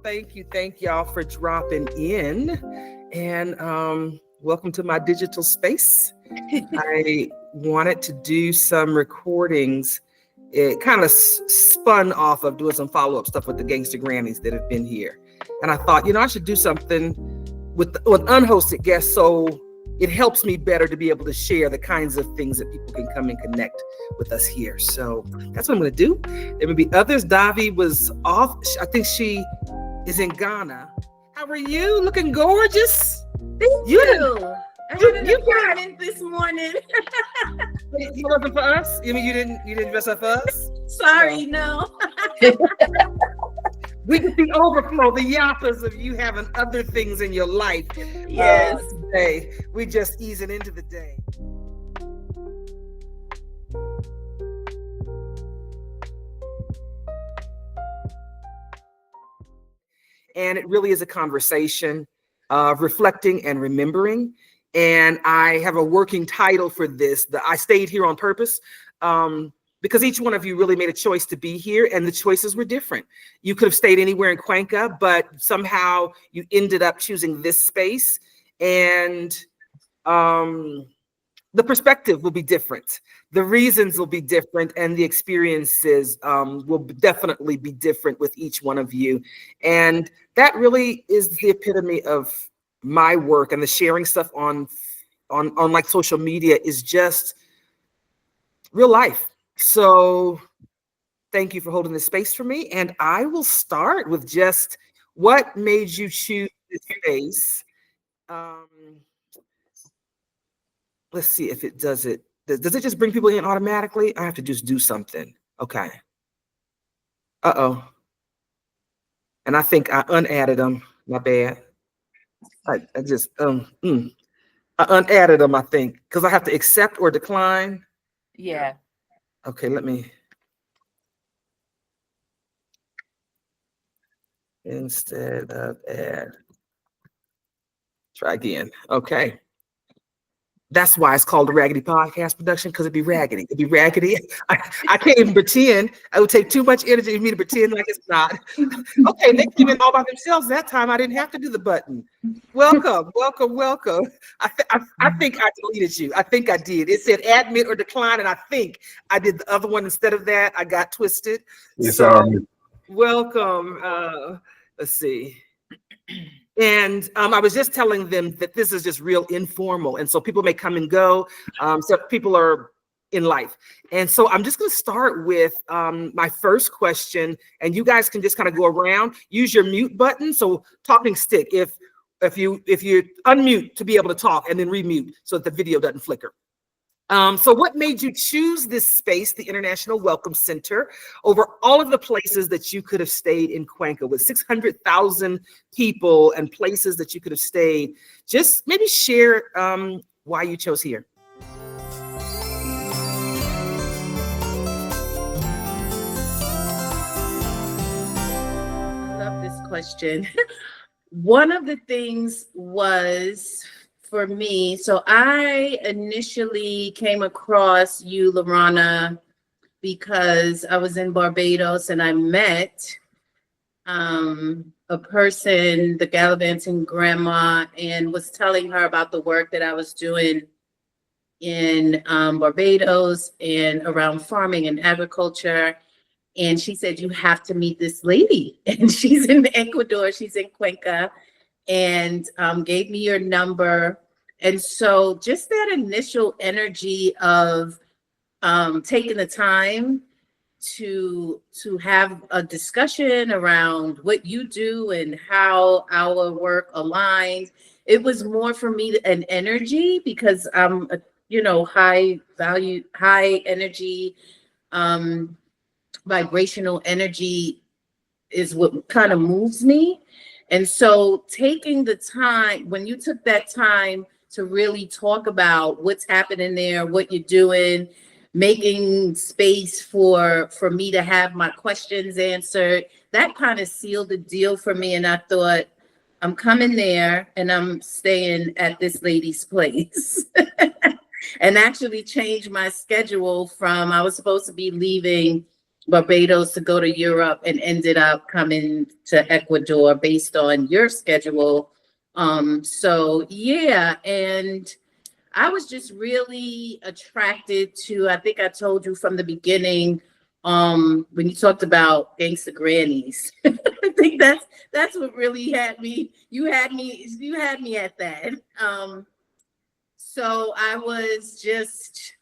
Thank y'all for dropping in, and welcome to my digital space. I wanted to do some recordings. It kind of spun off of doing some follow-up stuff with the gangster grannies that have been here, and I thought, I should do something with unhosted guests, so it helps me better to be able to share the kinds of things that people can come and connect with us here. So that's what I'm going to do. There will be others. Davi was off. I think she is in Ghana. How are you? Looking gorgeous. Thank you. I had an appointment this morning. You wasn't for us? You mean you didn't dress up for us? Sorry, no. We get the overflow, the yappers of you having other things in your life. Yes. Today. We just easing into the day. And it really is a conversation of reflecting and remembering. And I have a working title for this. I stayed here on purpose. Because each one of you really made a choice to be here, and the choices were different. You could have stayed anywhere in Cuenca, but somehow you ended up choosing this space, and the perspective will be different. The reasons will be different, and the experiences will definitely be different with each one of you. And that really is the epitome of my work, and the sharing stuff on like social media is just real life. So thank you for holding this space for me. And I will start with just what made you choose this space. Let's see if it does it. Does it just bring people in automatically? I have to just do something. Okay. Uh-oh. And I think I unadded them. My bad. I just I unadded them, I think, because I have to accept or decline. Yeah. Okay, let me. Instead of add. Try again. Okay. That's why it's called the Raggedy Podcast Production, because it'd be raggedy. It'd be raggedy. I can't even pretend. It would take too much energy for me to pretend like it's not. Okay, they came in all by themselves that time. I didn't have to do the button. Welcome. I think I deleted you. I think I did. It said admit or decline, and I think I did the other one instead of that. I got twisted. Yes, so, welcome. Let's see. And I was just telling them that this is just real informal. And so people may come and go. So people are in life. And so I'm just going to start with my first question. And you guys can just kind of go around. Use your mute button. So talking stick. If you unmute to be able to talk, and then remute so that the video doesn't flicker. So what made you choose this space, the International Welcome Center, over all of the places that you could have stayed in Cuenca with 600,000 people and places that you could have stayed? Just maybe share why you chose here. I love this question. One of the things was, for me, so I initially came across you, LaRahna, because I was in Barbados and I met a person, the gallivanting grandma, and was telling her about the work that I was doing in Barbados and around farming and agriculture. And she said, you have to meet this lady. And she's in Ecuador, she's in Cuenca, and gave me your number. And so just that initial energy of taking the time to have a discussion around what you do and how our work aligns, it was more for me an energy, because I'm a high value, high energy, vibrational energy is what kind of moves me. And so taking the time, when you took that time to really talk about what's happening there, what you're doing, making space for me to have my questions answered, that kind of sealed the deal for me. And I thought, I'm coming there and I'm staying at this lady's place. And actually changed my schedule from, I was supposed to be leaving Barbados to go to Europe and ended up coming to Ecuador based on your schedule. So yeah, and I was just really attracted to, I think I told you from the beginning, when you talked about gangsta grannies. I think that's what really had me. You had me at that. So I was just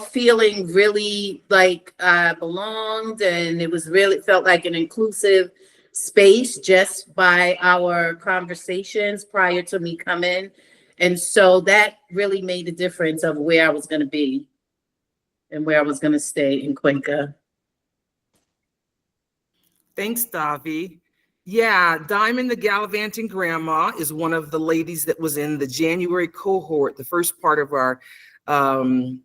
feeling really like I belonged, and it was really felt like an inclusive space just by our conversations prior to me coming. And so that really made the difference of where I was going to be and where I was going to stay in Cuenca. Thanks, Davi. Yeah, Diamond the Gallivanting Grandma is one of the ladies that was in the January cohort, the first part of our Gangsta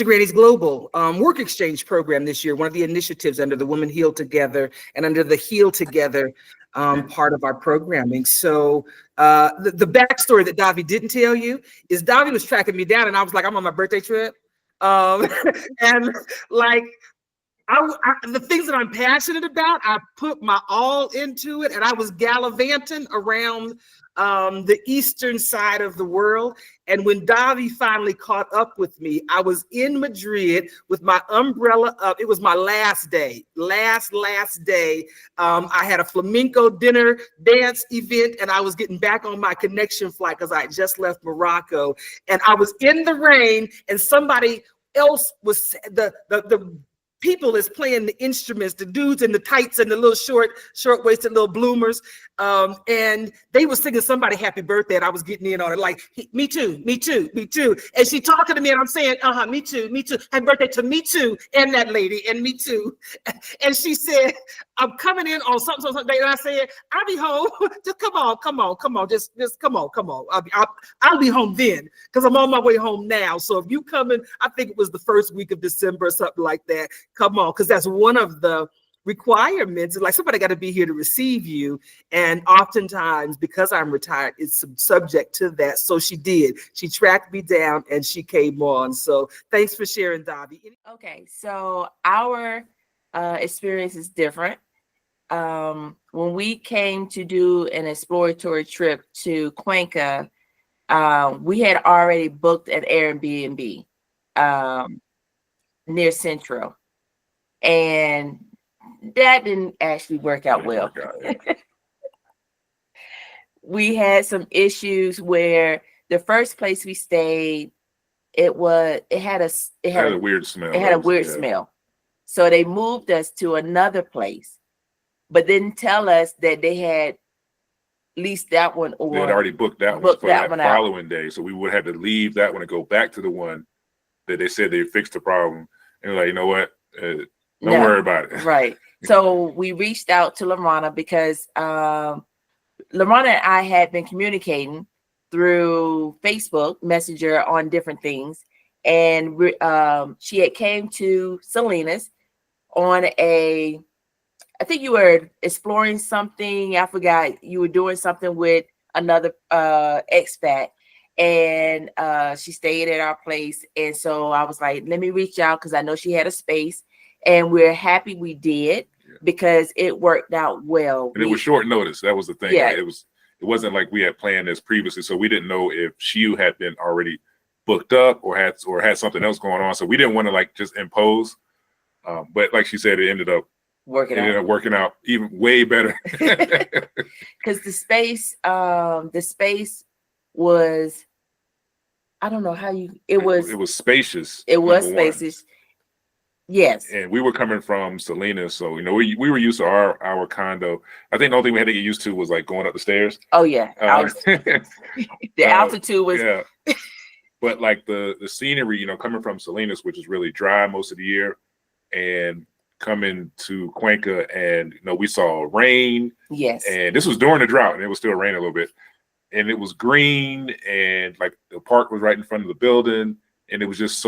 Grannies Global Work Exchange Program this year, one of the initiatives under the Women Heal Together and under the Heal Together part of our programming. So the backstory that Davi didn't tell you is Davi was tracking me down and I was like, I'm on my birthday trip. And like, the things that I'm passionate about, I put my all into it, and I was gallivanting around the eastern side of the world. And when Davi finally caught up with me, I was in Madrid with my umbrella up. It was my last day, last day. I had a flamenco dinner dance event, and I was getting back on my connection flight because I had just left Morocco. And I was in the rain, and somebody else was the people is playing the instruments, the dudes in the tights and the little short-waisted little bloomers. And they were singing somebody happy birthday, and I was getting in on it, like, me too, me too, me too. And she talking to me, and I'm saying, me too, me too. Happy birthday to me too, and that lady, and me too. And she said, I'm coming in on something. And I said, I'll be home. Just come on. Just come on. I'll be home then, because I'm on my way home now. So if you coming, I think it was the first week of December or something like that. Come on, because that's one of the requirements. Like, somebody got to be here to receive you. And oftentimes, because I'm retired, it's subject to that. So she did. She tracked me down and she came on. So thanks for sharing, Davi. Okay, so our experience is different. When we came to do an exploratory trip to Cuenca, we had already booked an Airbnb near Centro. And that didn't actually work out well. We had some issues where the first place we stayed, it had a weird smell. It had a weird smell. So they moved us to another place, but didn't tell us that they had leased that one, or they had already booked that one for that following day. So we would have to leave that one and go back to the one that they said they fixed the problem. And like, you know what? Don't worry about it. Right. So we reached out to LaRahna because LaRahna and I had been communicating through Facebook Messenger on different things. And she had came to Salinas on I think you were exploring something. I forgot. You were doing something with another expat. And she stayed at our place. And so I was like, let me reach out because I know she had a space. And we're happy we did, because it worked out well. And it was short notice. That was the thing. Yeah. It wasn't like we had planned this previously. So we didn't know if she had been already booked up or had something else going on. So we didn't want to like just impose. But like she said, it ended up working out even way better. Because the space was, I don't know how it was spacious. It was spacious. Yes. And we were coming from Salinas, so we were used to our condo. I think the only thing we had to get used to was like going up the stairs. Oh yeah. The altitude was But like the scenery, coming from Salinas, which is really dry most of the year, and coming to Cuenca, and we saw rain. Yes. And this was during the drought, and it was still raining a little bit. And it was green, and like the park was right in front of the building, and it was just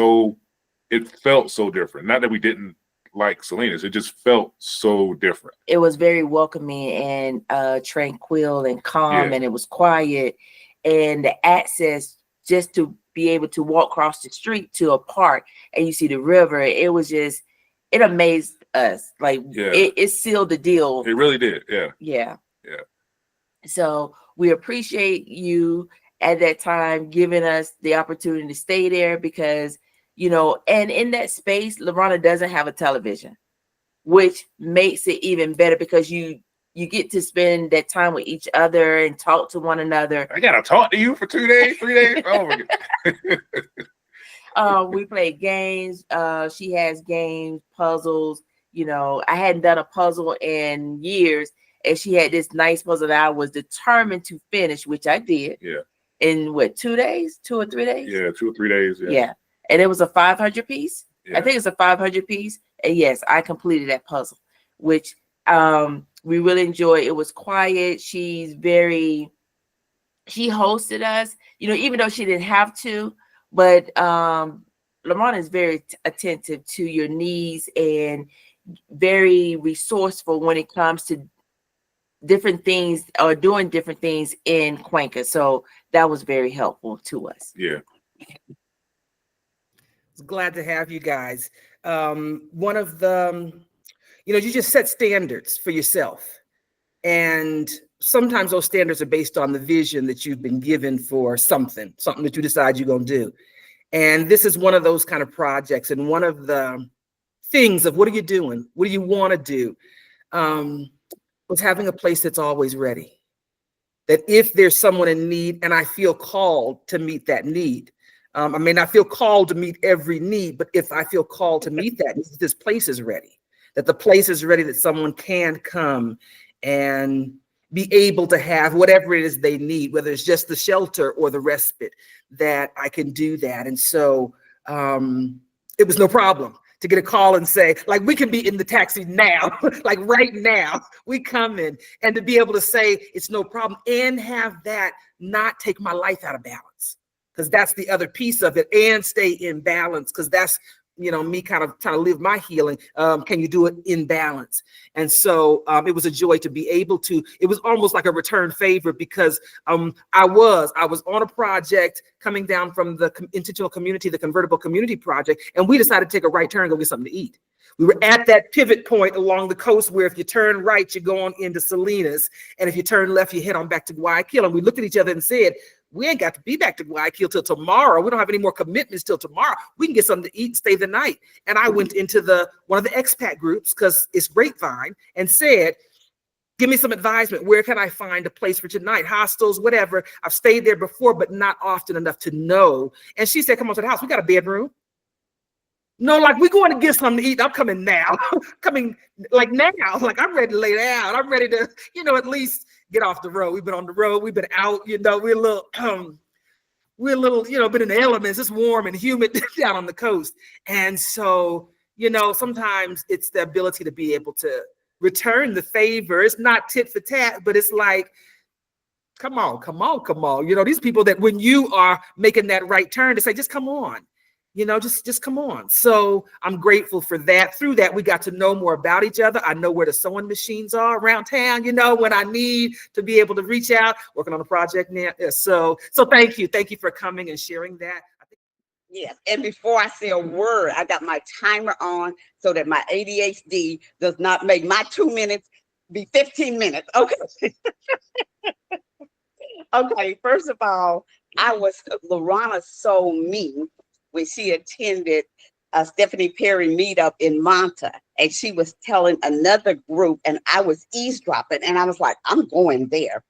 it felt so different. Not that we didn't like Salinas, it just felt so different. It was very welcoming and tranquil and calm, and it was quiet, and the access just to be able to walk across the street to a park and you see the river. It was just, it amazed us. Like it sealed the deal. It really did. Yeah. Yeah. Yeah. So we appreciate you at that time giving us the opportunity to stay there because, you know, and in that space, LaRahna doesn't have a television, which makes it even better because you get to spend that time with each other and talk to one another. I gotta talk to you for 2 days, 3 days. Oh my God. We play games. She has games, puzzles. You know, I hadn't done a puzzle in years, and she had this nice puzzle that I was determined to finish, which I did. Yeah. In what, 2 days, 2 or 3 days? Yeah, 2 or 3 days. Yeah. And it was a 500 piece. Yeah. I think it's a 500 piece. And yes, I completed that puzzle, which we really enjoyed. It was quiet. She hosted us, you know, even though she didn't have to, but LaRahna is very attentive to your needs and very resourceful when it comes to different things or doing different things in Cuenca. So that was very helpful to us. Yeah. Glad to have you guys. One of the, you know, you just set standards for yourself. And sometimes those standards are based on the vision that you've been given for something that you decide you're going to do. And this is one of those kind of projects. And one of the things of what are you doing? What do you want to do? Was having a place that's always ready. That if there's someone in need and I feel called to meet that need, I may not feel called to meet every need, but if I feel called to meet that, this place is ready. That the place is ready, that someone can come and be able to have whatever it is they need, whether it's just the shelter or the respite, that I can do that. And so it was no problem to get a call and say, like, we can be in the taxi now, like right now, we come in, and to be able to say it's no problem and have that not take my life out of balance. Because that's the other piece of it, and stay in balance, because that's, you know, me kind of trying to live my healing. Can you do it in balance? And so it was a joy to be able to, it was almost like a return favor, because I was on a project coming down from the intentional community, the convertible community project, and we decided to take a right turn and go get something to eat. We were at that pivot point along the coast where if you turn right, you're going into Salinas, and if you turn left, you head on back to Guayaquil. And we looked at each other and said, we ain't got to be back to Guayaquil till tomorrow. We don't have any more commitments till tomorrow. We can get something to eat and stay the night. And I went into one of the expat groups, because it's Grapevine, and said, give me some advisement. Where can I find a place for tonight? Hostels, whatever. I've stayed there before, but not often enough to know. And she said, come on to the house. We got a bedroom. No, like, we're going to get something to eat. I'm coming now. Coming like now. Like, I'm ready to lay down. I'm ready to, you know, at least get off the road. We've been on the road. We've been out, you know, we're a little, you know, been in the elements. It's warm and humid down on the coast. And so, you know, sometimes it's the ability to be able to return the favor. It's not tit for tat, but it's like, come on. You know, these people that when you are making that right turn to say, just come on. You know, just come on. So I'm grateful for that. Through that, we got to know more about each other. I know where the sewing machines are around town, you know, when I need to be able to reach out, working on a project now. So thank you. Thank you for coming and sharing that. Yes, and before I say a word, I got my timer on so that my ADHD does not make my 2 minutes be 15 minutes. Okay. Okay, first of all, LaRahna so mean when she attended a Stephanie Perry meetup in Manta, and she was telling another group, and I was eavesdropping, and I was like, I'm going there.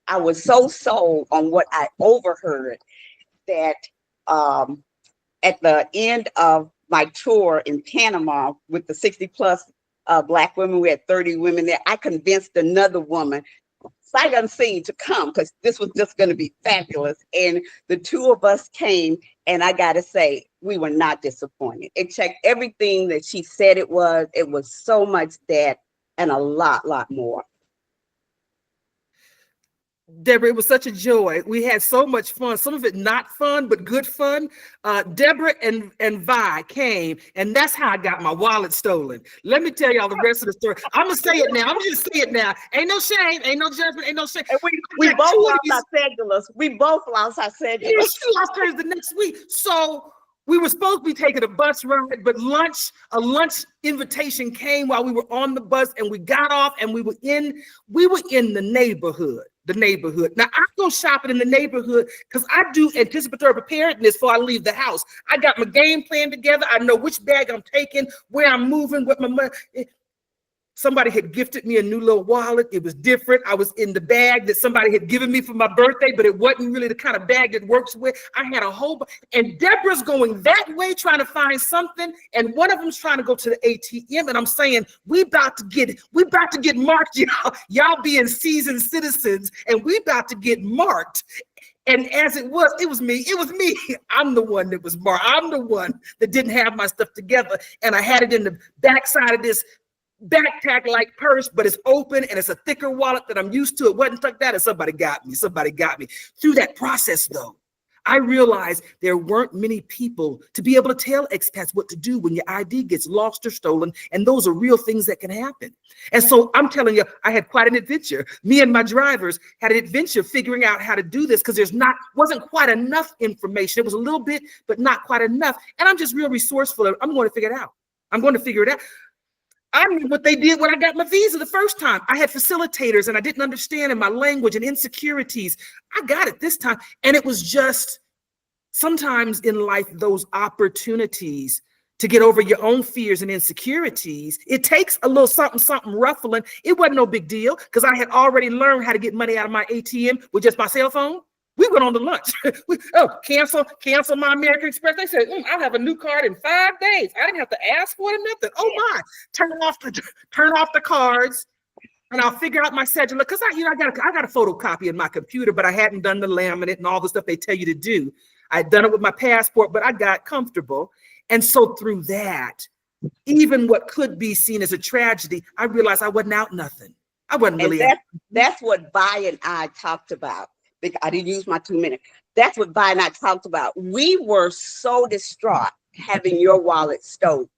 I was so sold on what I overheard that at the end of my tour in Panama with the 60 plus Black women, we had 30 women there. I convinced another woman, sight unseen, to come, because this was just going to be fabulous. And the two of us came, and I got to say, we were not disappointed. It checked everything that she said it was. It was so much that and a lot more. Deborah, it was such a joy. We had so much fun. Some of it not fun, but good fun. Deborah and Vi came, and that's how I got my wallet stolen. Let me tell y'all the rest of the story. I'm gonna say it now. I'm just say it now. Ain't no shame, ain't no judgment, ain't no shame. And we both lost our cedulars. We both lost our Yeah, cedulars. she lost hers the next week. So we were supposed to be taking a bus ride, but a lunch invitation came while we were on the bus, and we got off, and we were in the neighborhood. Now I go shopping in the neighborhood because I do anticipatory preparedness before I leave the house. I got my game plan together. I know which bag I'm taking, where I'm moving, what my money. Somebody had gifted me a new little wallet. It was different. I was in the bag that somebody had given me for my birthday, but it wasn't really the kind of bag that works with. I had a whole, and Deborah's going that way trying to find something, and one of them's trying to go to the ATM, and I'm saying, we about to get marked, y'all. Y'all being seasoned citizens, and we about to get marked. And as it was me. I'm the one that was marked. I'm the one that didn't have my stuff together, and I had it in the backside of this backpack like purse, but it's open and it's a thicker wallet that I'm used to. It wasn't like that, and somebody got me. Through that process, though, I realized there weren't many people to be able to tell expats what to do when your ID gets lost or stolen, and those are real things that can happen. And so I'm telling you, I had quite an adventure. Me and my drivers had an adventure figuring out how to do this because wasn't quite enough information. It was a little bit, but not quite enough. And I'm just real resourceful. I'm going to figure it out. I knew what they did when I got my visa the first time. I had facilitators and I didn't understand in my language and insecurities. I got it this time. And it was just sometimes in life, those opportunities to get over your own fears and insecurities, it takes a little something ruffling. It wasn't no big deal because I had already learned how to get money out of my ATM with just my cell phone. We went on to lunch. Cancel my American Express. They said, I'll have a new card in 5 days. I didn't have to ask for it or nothing. Oh my, turn off the cards, and I'll figure out my schedule. Because I got a photocopy in my computer, but I hadn't done the laminate and all the stuff they tell you to do. I'd done it with my passport, but I got comfortable. And so through that, even what could be seen as a tragedy, I realized I wasn't out nothing. I wasn't really out. That's what Vi and I talked about. I didn't use my 2 minutes. That's what Vi and I talked about. We were so distraught having your wallet stolen.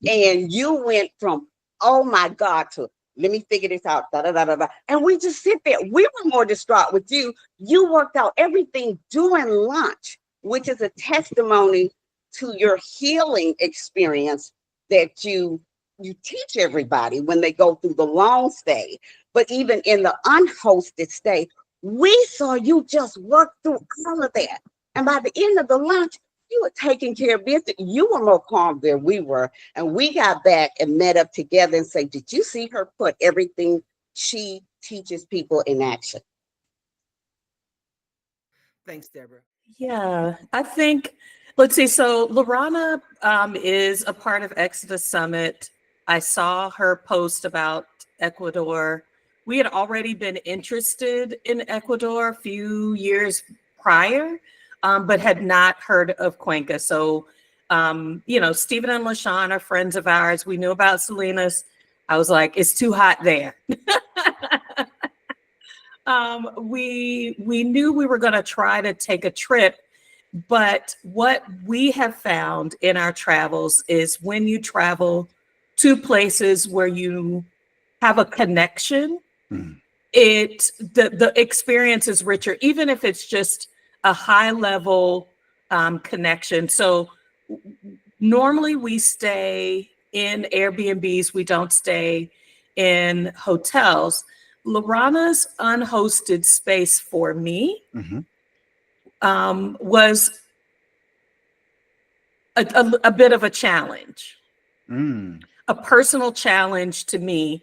And you went from, oh my God, to let me figure this out. Da, da, da, da, da. And we just sit there. We were more distraught with you. You worked out everything during lunch, which is a testimony to your healing experience that you teach everybody when they go through the long stay. But even in the unhosted stay, we saw you just work through all of that. And by the end of the lunch, you were taking care of business. You were more calm than we were. And we got back and met up together and say, did you see her put everything she teaches people in action? Thanks, Deborah. Yeah, I think, let's see. So LaRahna is a part of Exodus Summit. I saw her post about Ecuador. We had already been interested in Ecuador a few years prior, but had not heard of Cuenca. So, Stephen and LaShawn are friends of ours. We knew about Salinas. I was like, it's too hot there. We knew we were going to try to take a trip, but what we have found in our travels is when you travel to places where you have a connection, the experience is richer, even if it's just a high level connection. So normally we stay in Airbnbs. We don't stay in hotels. LaRahna's unhosted space for me was a bit of a challenge, a personal challenge to me.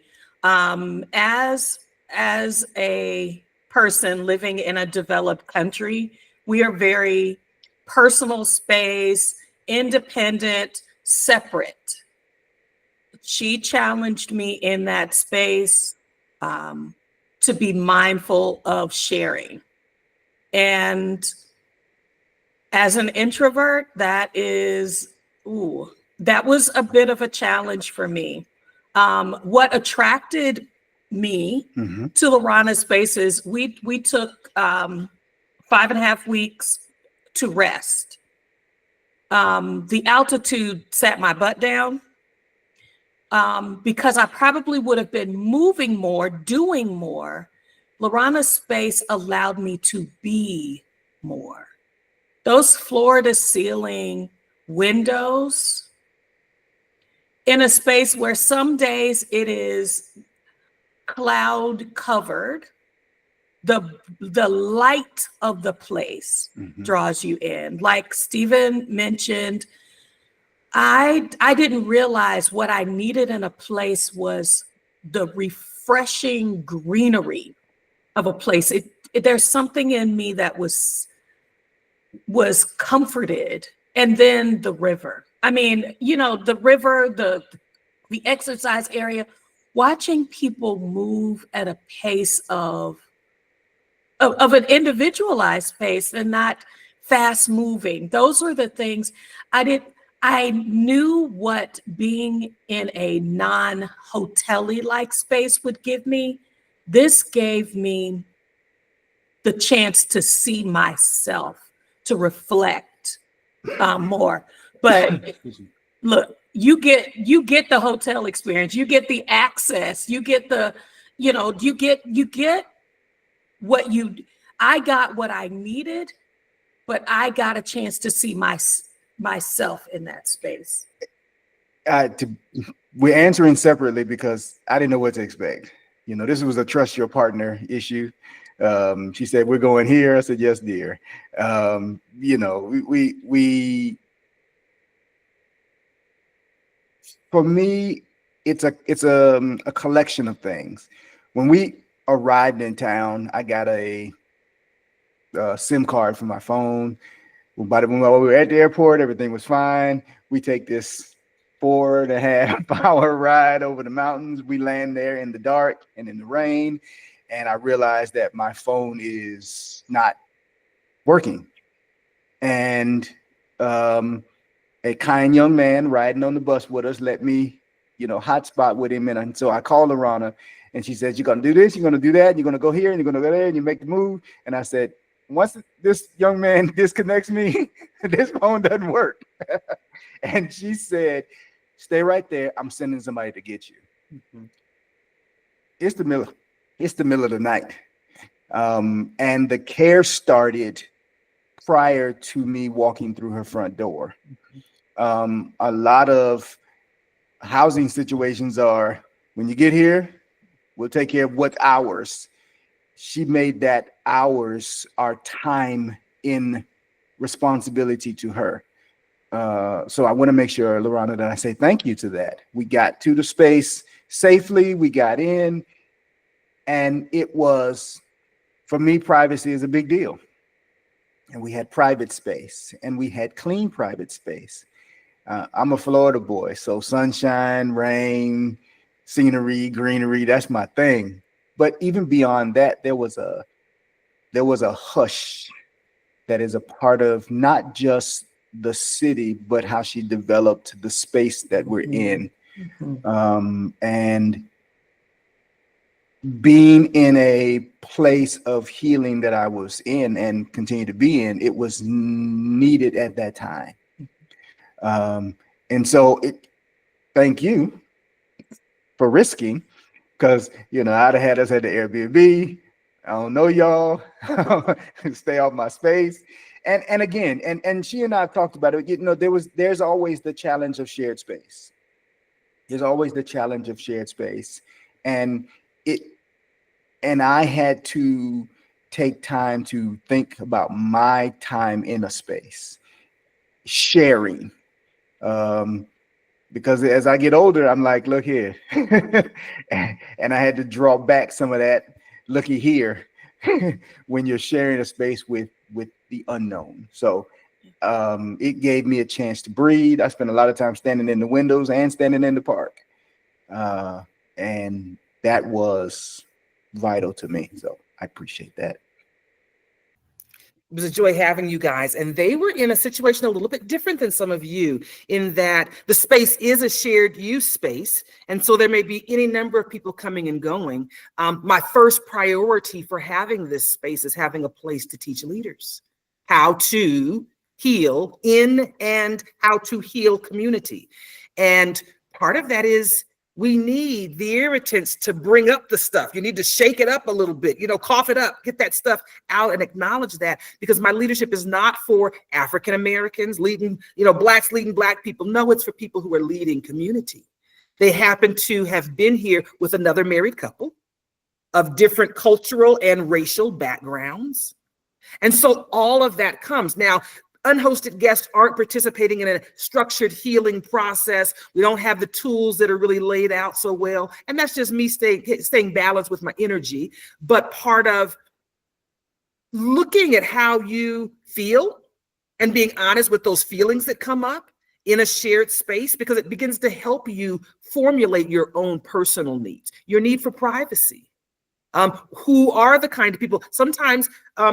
As a person living in a developed country, we are very personal space, independent, separate. She challenged me in that space to be mindful of sharing. And as an introvert, that was a bit of a challenge for me. What attracted me Mhm. to LaRahna spaces, we took 5.5 weeks to rest. The altitude sat my butt down because I probably would have been moving more, doing more. LaRahna space allowed me to be more. Those floor to ceiling windows in a space where some days it is cloud covered, the light of the place draws you in. Like Stephen mentioned, I didn't realize what I needed in a place was the refreshing greenery of a place. There's something in me that was comforted. And then the river. I mean, you know, the river, the exercise area, watching people move at a pace of an individualized pace and not fast moving. Those were the things I knew what being in a non-hotel-y like space would give me. This gave me the chance to see myself, to reflect more. But look, you get the hotel experience, you get the access, you get the, you know, you get what I got what I needed, but I got a chance to see myself in that space. We're answering separately because I didn't know what to expect. You know, this was a trust your partner issue. She said, we're going here. I said, yes, dear. You know, we for me, it's a collection of things. When we arrived in town, I got a SIM card for my phone. But when we were at the airport, everything was fine. We take this 4.5 hour ride over the mountains. We land there in the dark and in the rain. And I realized that my phone is not working. And a kind young man riding on the bus with us let me, you know, hotspot with him. And so I called LaRahna and she says, you're going to do this, you're going to do that, you're going to go here and you're going to go there and you make the move. And I said, once this young man disconnects me, this phone doesn't work. And she said, stay right there. I'm sending somebody to get you. It's the middle of the night. And the care started prior to me walking through her front door. A lot of housing situations are, when you get here, we'll take care of what's ours. She made that ours, our time, in responsibility to her. So I want to make sure, LaRahna, that I say thank you to that. We got to the space safely. We got in, and it was, for me, privacy is a big deal. And we had private space, and we had clean private space. I'm a Florida boy, so sunshine, rain, scenery, greenery, that's my thing. But even beyond that, there was a hush that is a part of not just the city, but how she developed the space that we're in. And being in a place of healing that I was in and continue to be in, it was needed at that time. And so thank you for risking, because, you know, I'd have had us at the Airbnb. I don't know y'all. Stay off my space. And again, and she and I have talked about it. You know, there's always the challenge of shared space. There's always the challenge of shared space. And I had to take time to think about my time in a space, sharing. Because as I get older, I'm like, look here. And I had to draw back some of that looky here when you're sharing a space with the unknown. So it gave me a chance to breathe. I spent a lot of time standing in the windows and standing in the park. And that was vital to me. So I appreciate that. It was a joy having you guys. And they were in a situation a little bit different than some of you, in that the space is a shared use space. And so there may be any number of people coming and going. My first priority for having this space is having a place to teach leaders how to heal in and how to heal community. And part of that is we need the irritants to bring up the stuff. You need to shake it up a little bit, cough it up, get that stuff out and acknowledge that, because my leadership is not for African Americans leading, Blacks leading Black people. No, it's for people who are leading community. They happen to have been here with another married couple of different cultural and racial backgrounds. And so all of that comes. Now, unhosted guests aren't participating in a structured healing process. We don't have the tools that are really laid out so well. And that's just me staying balanced with my energy. But part of looking at how you feel and being honest with those feelings that come up in a shared space, because it begins to help you formulate your own personal needs, your need for privacy. Who are the kind of people? Sometimes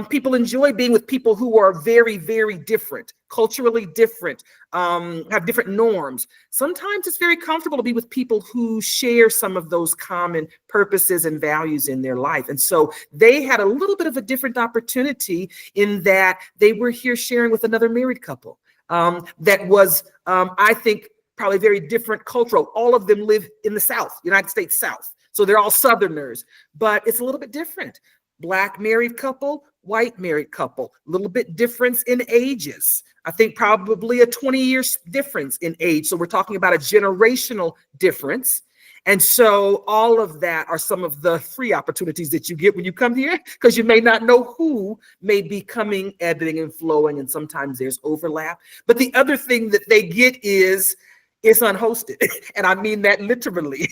people enjoy being with people who are very, very different, culturally different, have different norms. Sometimes it's very comfortable to be with people who share some of those common purposes and values in their life. And so they had a little bit of a different opportunity in that they were here sharing with another married couple that was, I think, probably very different cultural. All of them live in the South, United States South. So they're all Southerners, but it's a little bit different. Black married couple, white married couple, a little bit difference in ages. I think probably a 20-year difference in age. So we're talking about a generational difference. And so all of that are some of the free opportunities that you get when you come here, because you may not know who may be coming, ebbing and flowing, and sometimes there's overlap. But the other thing that they get is it's unhosted. And I mean that literally.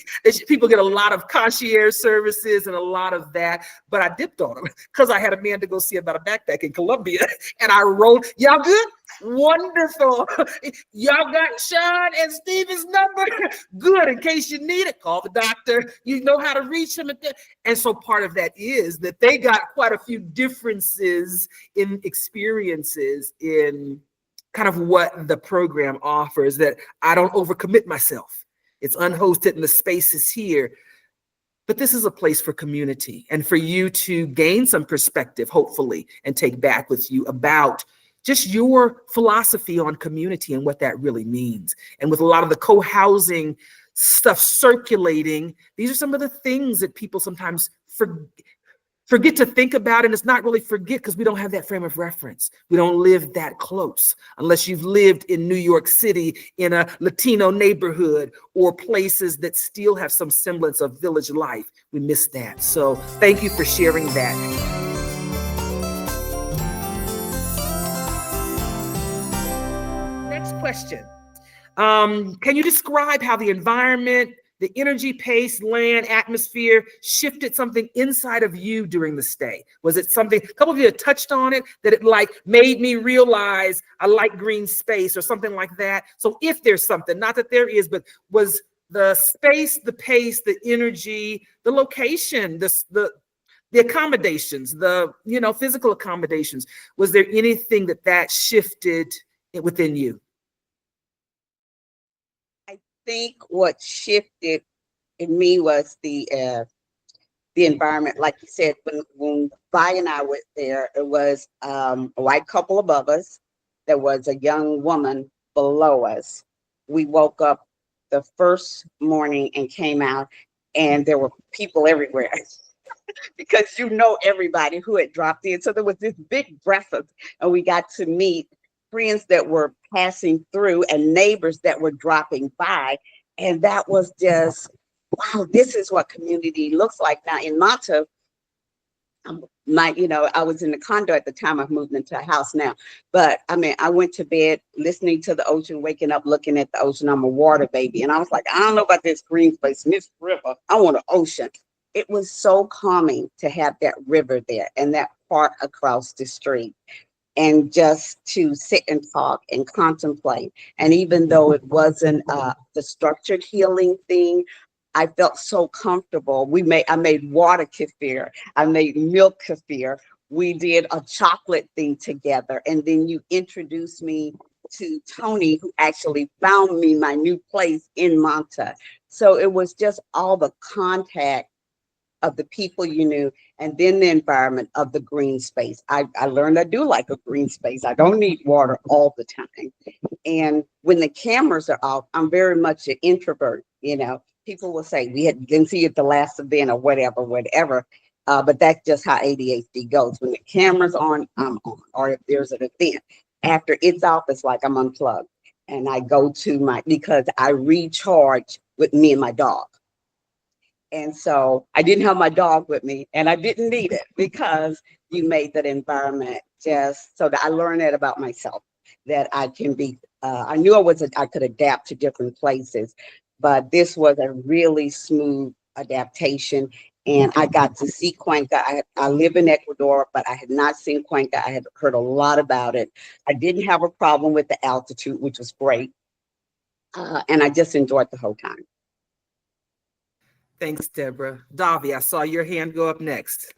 People get a lot of concierge services and a lot of that, but I dipped on them because I had a man to go see about a backpack in Colombia, and I wrote, y'all good? Wonderful. Y'all got Sean and Steven's number? Good. In case you need it, call the doctor. You know how to reach him. And so part of that is that they got quite a few differences in experiences in kind of what the program offers, that I don't overcommit myself. It's unhosted and the space is here. But this is a place for community and for you to gain some perspective, hopefully, and take back with you about just your philosophy on community and what that really means. And with a lot of the co-housing stuff circulating, these are some of the things that people sometimes forget to think about. And it's not really forget because we don't have that frame of reference. We don't live that close unless you've lived in New York City in a Latino neighborhood or places that still have some semblance of village life. We miss that. So thank you for sharing that. Next question. Can you describe how the environment, the energy, pace, land, atmosphere shifted something inside of you during the stay? Was it something, a couple of you had touched on it, that it like made me realize I like green space or something like that? So if there's something, not that there is, but was the space, the pace, the energy, the location, the accommodations, the physical accommodations, was there anything that shifted within you? I think what shifted in me was the environment. Like you said, when Vi and I were there, it was a white couple above us. There was a young woman below us. We woke up the first morning and came out, and there were people everywhere because everybody who had dropped in. So there was this big breakfast, and we got to meet friends that were passing through and neighbors that were dropping by. And that was just, wow, this is what community looks like. Now in Manta, I was in the condo at the time. I've moved into a house now. But I mean, I went to bed listening to the ocean, waking up, looking at the ocean. I'm a water baby. And I was like, I don't know about this green space, this river. I want an ocean. It was so calming to have that river there and that park across the street. And just to sit and talk and contemplate. And even though it wasn't the structured healing thing, I felt so comfortable. I made water kefir. I made milk kefir. we did a chocolate thing together. And then you introduced me to Tony, who actually found me my new place in Manta. So it was just all the contact of the people you knew, and then the environment of the green space. I learned I do like a green space. I don't need water all the time. And when the cameras are off, I'm very much an introvert. You know, people will say, didn't see you at the last event or whatever. But that's just how ADHD goes. When the camera's on, I'm on. Or if there's an event, after it's off, it's like I'm unplugged. And I go to because I recharge with me and my dog. And so I didn't have my dog with me, and I didn't need it because you made that environment just so that I learned that about myself, that I can be, I knew I could adapt to different places, but this was a really smooth adaptation. And I got to see Cuenca. I live in Ecuador, but I had not seen Cuenca. I had heard a lot about it. I didn't have a problem with the altitude, which was great. And I just enjoyed the whole time. Thanks, Deborah. Davi, I saw your hand go up next.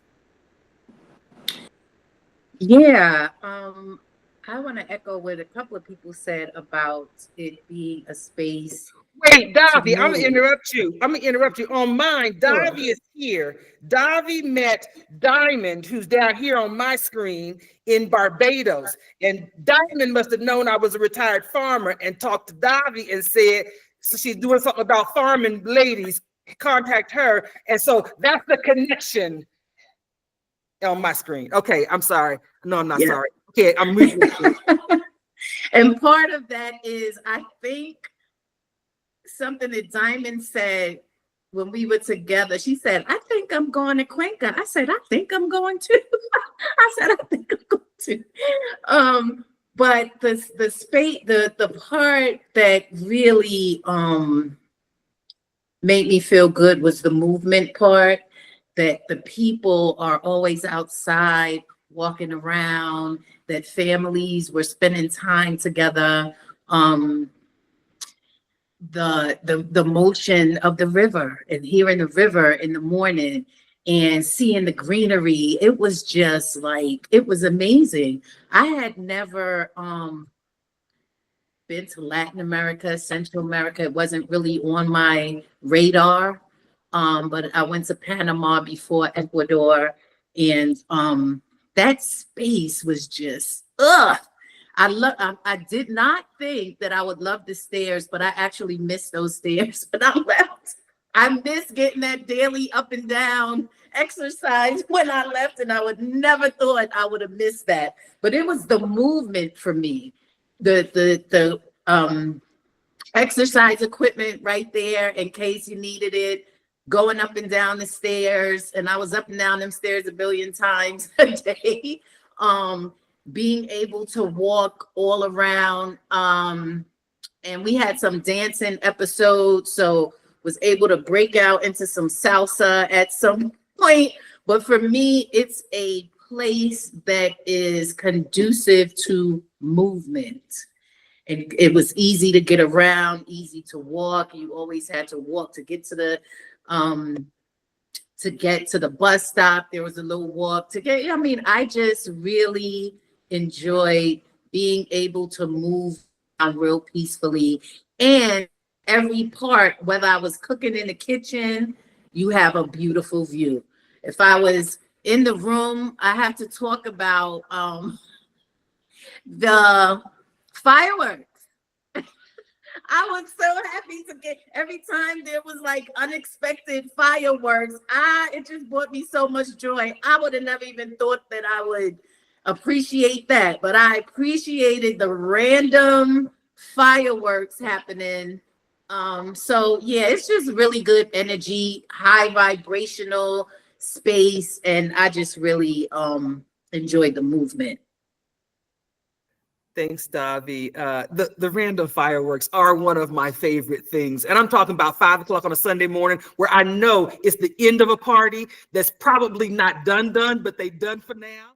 Yeah, I want to echo what a couple of people said about it being a space. Wait, Davi, I'm gonna interrupt you. On mine, Davi is here. Davi met Diamond, who's down here on my screen in Barbados. And Diamond must have known I was a retired farmer and talked to Davi and said, so she's doing something about farming ladies, contact her. And so that's the connection on my screen. Okay, I'm sorry. No, I'm not sorry. Okay, I'm moving. And part of that is, I think, something that Diamond said when we were together. She said, I think I'm going to Cuenca. I said, I think I'm going to. I said, I think I'm going to. But the space, the part that really made me feel good was the movement part, that the people are always outside walking around, that families were spending time together. The motion of the river and hearing the river in the morning and seeing the greenery, it was just like, it was amazing. I had never been to Latin America, Central America. It wasn't really on my radar. But I went to Panama before Ecuador, and that space was just, I did not think that I would love the stairs, but I actually missed those stairs when I left. I missed getting that daily up and down exercise when I left, and I would never thought I would have missed that. But it was the movement for me, the exercise equipment right there in case you needed it, going up and down the stairs, and I was up and down them stairs a billion times a day. Being able to walk all around, and we had some dancing episodes, so was able to break out into some salsa at some point. But for me, it's a place that is conducive to movement. And it was easy to get around, easy to walk. You always had to walk to get to the bus stop. There was a little walk to get. I mean, I just really enjoyed being able to move around real peacefully. And every part, whether I was cooking in the kitchen, you have a beautiful view. If I was in the room, I have to talk about the fireworks. I was so happy to get, every time there was like unexpected fireworks, it just brought me so much joy. I would have never even thought that I would appreciate that, but I appreciated the random fireworks happening. So yeah, it's just really good energy, high vibrational space, and I just really enjoyed the movement. Thanks, Davi. The random fireworks are one of my favorite things. And I'm talking about 5 o'clock on a Sunday morning where I know it's the end of a party that's probably not done, but they done for now.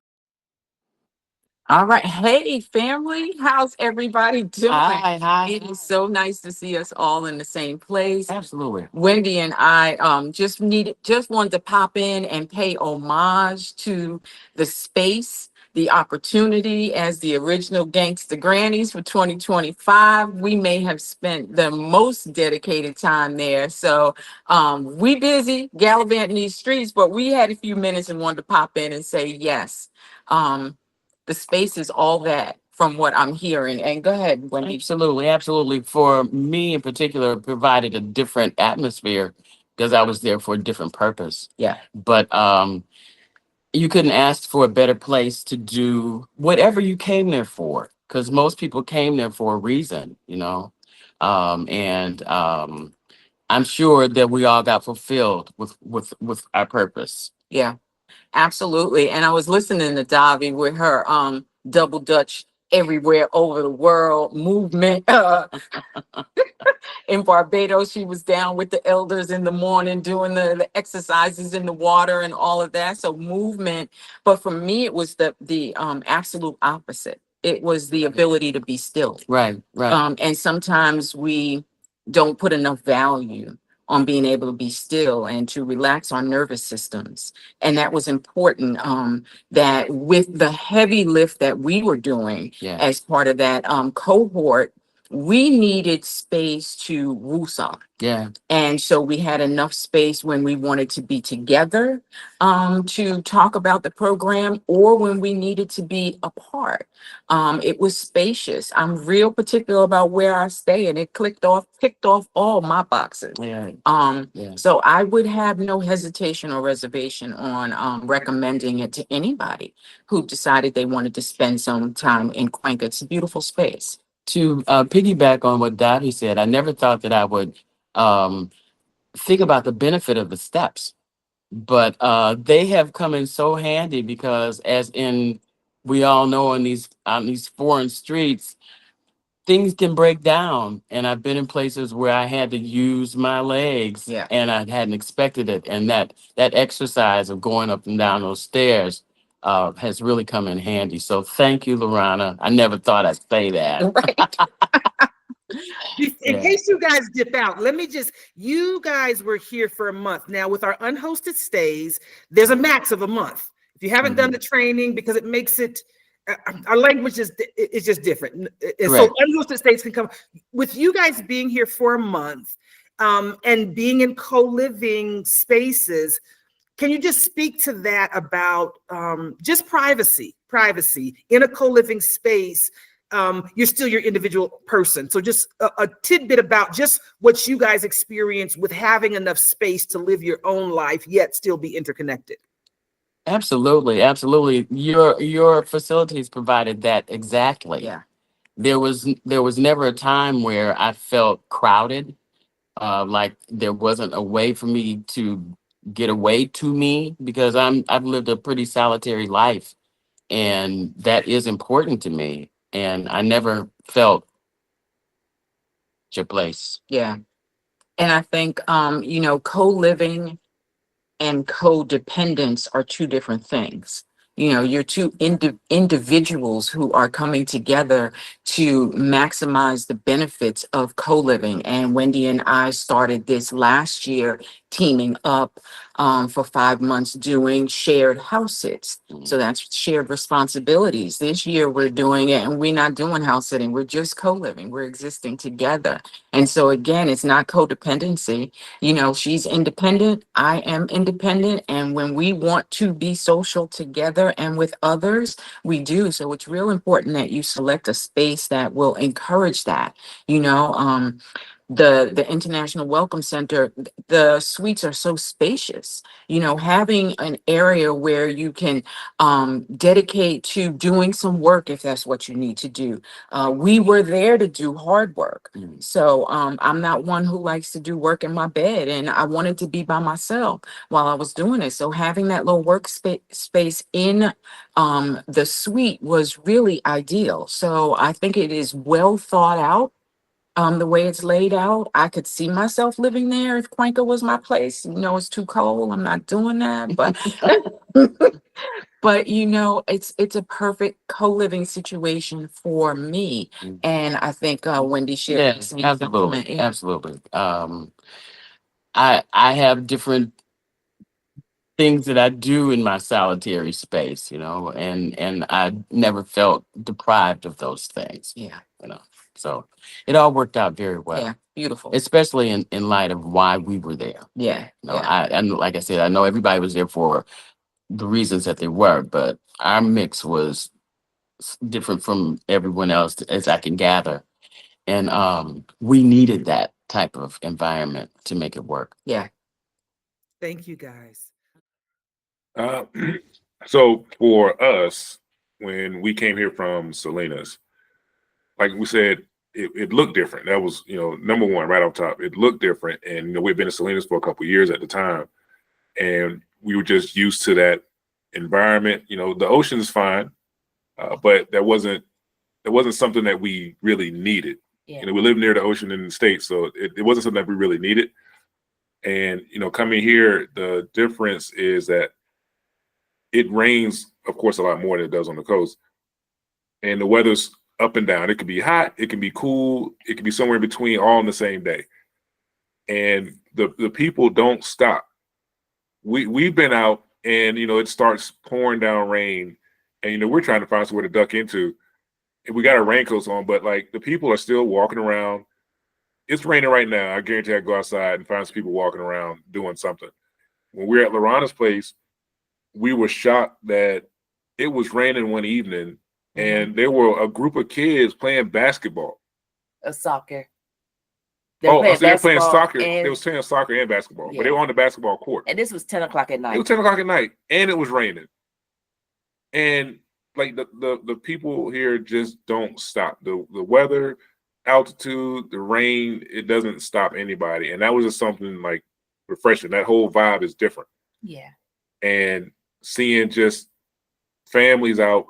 All right. Hey, family. How's everybody doing? Hi. It is so nice to see us all in the same place. Absolutely. Wendy and I just wanted to pop in and pay homage to the space, the opportunity as the original Gangsta Grannies for 2025. We may have spent the most dedicated time there. So we busy gallivanting these streets, but we had a few minutes and wanted to pop in and say yes. The space is all that from what I'm hearing. And go ahead, Wendy. Absolutely. For me in particular, it provided a different atmosphere because I was there for a different purpose. Yeah. But you couldn't ask for a better place to do whatever you came there for, because most people came there for a reason, and I'm sure that we all got fulfilled with our purpose. Yeah. Absolutely. And I was listening to Davi with her double Dutch everywhere over the world movement. In Barbados, she was down with the elders in the morning doing the exercises in the water and all of that. So movement. But for me, it was the absolute opposite. It was the ability to be still. Right. And sometimes we don't put enough value on being able to be still and to relax our nervous systems. And that was important, that with the heavy lift that we were doing as part of that cohort, we needed space to woosah. Yeah. And so we had enough space when we wanted to be together to talk about the program, or when we needed to be apart. It was spacious. I'm real particular about where I stay, and it ticked off all my boxes. Yeah. So I would have no hesitation or reservation on recommending it to anybody who decided they wanted to spend some time in Cuenca. It's a beautiful space. To piggyback on what Davi said, I never thought that I would think about the benefit of the steps, but they have come in so handy because, we all know on these foreign streets, things can break down, and I've been in places where I had to use my legs, and I hadn't expected it, and that exercise of going up and down those stairs has really come in handy. So thank you, LaRahna. I never thought I'd say that. Right. In case you guys dip out, you guys were here for a month. Now, with our unhosted stays, there's a max of a month. If you haven't done the training, because it makes it, our language is just different. And so unhosted stays can come. With you guys being here for a month and being in co-living spaces, can you just speak to that about just privacy in a co-living space? You're still your individual person. So just a tidbit about just what you guys experience with having enough space to live your own life, yet still be interconnected. Absolutely. Your facilities provided that exactly. Yeah. There was never a time where I felt crowded, like there wasn't a way for me to get away to me, because I've lived a pretty solitary life, and that is important to me. And I never felt your place. Yeah. And I think, co-living and codependence are two different things. You're two individuals who are coming together to maximize the benefits of co-living. And Wendy and I started this last year, teaming up for 5 months doing shared house sits. So that's shared responsibilities. This year we're doing it, and we're not doing house sitting. We're just co-living. We're existing together. And so again, it's not codependency. She's independent. I am independent. And when we want to be social together and with others, we do. So it's real important that you select a space that will encourage that. The International Welcome Center, the suites are so spacious. Having an area where you can dedicate to doing some work, if that's what you need to do. We were there to do hard work. So I'm not one who likes to do work in my bed, and I wanted to be by myself while I was doing it. So having that little work space in the suite was really ideal. So I think it is well thought out. The way it's laid out, I could see myself living there if Cuenca was my place. It's too cold. I'm not doing that. But But it's a perfect co-living situation for me. And I think Wendy shared the Yes, same absolutely, sentiment. Yeah. absolutely. I have different things that I do in my solitary space, and I never felt deprived of those things. Yeah. So it all worked out very well. Yeah. Beautiful. Especially in light of why we were there. Yeah. And like I said, I know everybody was there for the reasons that they were, but our mix was different from everyone else, as I can gather. And we needed that type of environment to make it work. Yeah. Thank you, guys. So for us, when we came here from Salinas, like we said, it looked different. That was, number one, right off top. It looked different. And, we'd been in Salinas for a couple of years at the time. And we were just used to that environment. The ocean's fine, but that wasn't something that we really needed. Yeah. We live near the ocean in the States, so it wasn't something that we really needed. And, coming here, the difference is that it rains, of course, a lot more than it does on the coast. And the weather's up and down. It can be hot, it can be cool, it can be somewhere in between, all on the same day. And the people don't stop. We've been out and, it starts pouring down rain and, we're trying to find somewhere to duck into. And we got our raincoats on, but like the people are still walking around. It's raining right now. I guarantee I go outside and find some people walking around doing something. When we were at LaRahna's place, we were shocked that it was raining one evening and there were a group of kids playing basketball. Soccer. They were playing soccer. And, they was playing soccer and basketball, yeah. but they were on the basketball court. And this was 10 o'clock at night. It was 10 o'clock at night and it was raining. And like the people here just don't stop. The weather, altitude, the rain, it doesn't stop anybody. And that was just something like refreshing. That whole vibe is different. Yeah. And seeing just families out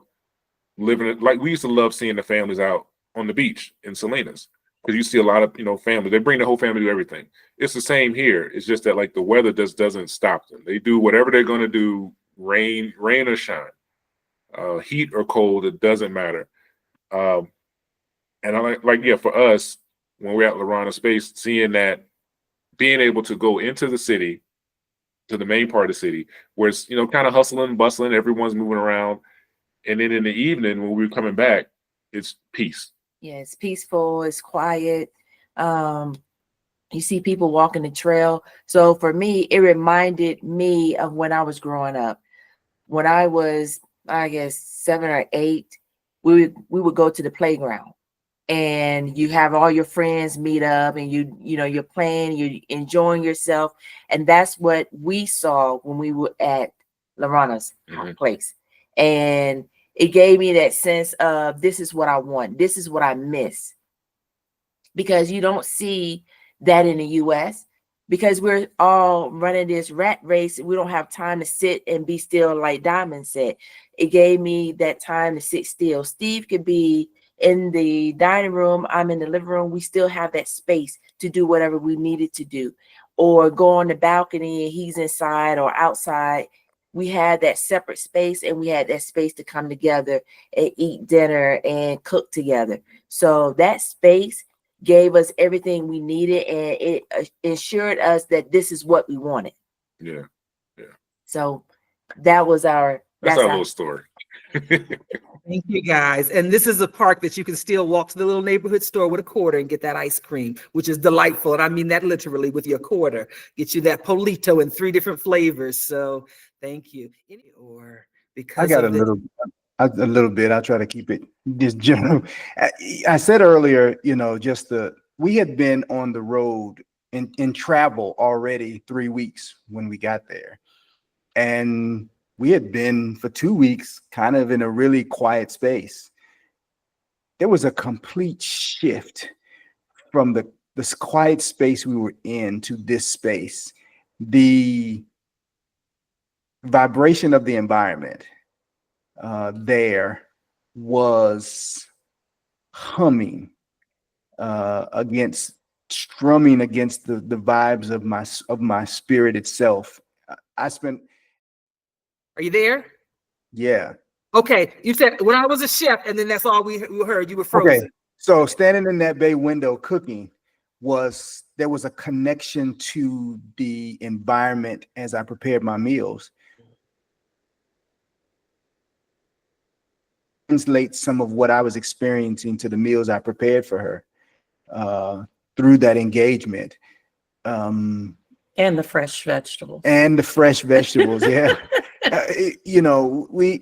living, like we used to love seeing the families out on the beach in Salinas, because you see a lot of families. They bring the whole family to everything. It's the same here. It's just that like the weather just doesn't stop them. They do whatever they're going to do, rain or shine, heat or cold, it doesn't matter. And I like for us, when we're at LaRahna Space, seeing that, being able to go into the city, to the main part of the city, where it's kind of hustling, bustling, everyone's moving around, and then in the evening when we're coming back, it's peace. Yeah, it's peaceful, it's quiet. You see people walking the trail. So for me, it reminded me of when I was growing up. When I was, I guess, 7 or 8, we would go to the playground, and you have all your friends meet up, and you're playing, you're enjoying yourself, and that's what we saw when we were at LaRahna's place. And it gave me that sense of, this is what I want, this is what I miss, because you don't see that in the US, because we're all running this rat race. We don't have time to sit and be still, like Diamond said. It gave me that time to sit still. Steve could be in the dining room, I'm in the living room. We still have that space to do whatever we needed to do, or go on the balcony and he's inside or outside. We had that separate space, and we had that space to come together and eat dinner and cook together. So that space gave us everything we needed, and it ensured us that this is what we wanted. Yeah. So that was that's our little story. Thank you, guys. And this is a park that you can still walk to the little neighborhood store with a quarter and get that ice cream, which is delightful. And I mean that literally, with your quarter. Get you that Polito in 3 different flavors. So thank you. Or because I got a little bit. I'll try to keep it just general. I said earlier, we had been on the road in travel already 3 weeks when we got there. And we had been for 2 weeks kind of in a really quiet space. There was a complete shift from this quiet space we were in to this space. The vibration of the environment there was humming strumming against the vibes of my spirit itself. Are you there? Yeah. Okay, you said when I was a chef, and then that's all we heard. You were frozen. Okay. So standing in that bay window cooking there was a connection to the environment as I prepared my meals. Translate some of what I was experiencing to the meals I prepared for her through that engagement. And the fresh vegetables. And the fresh vegetables, yeah. You know, when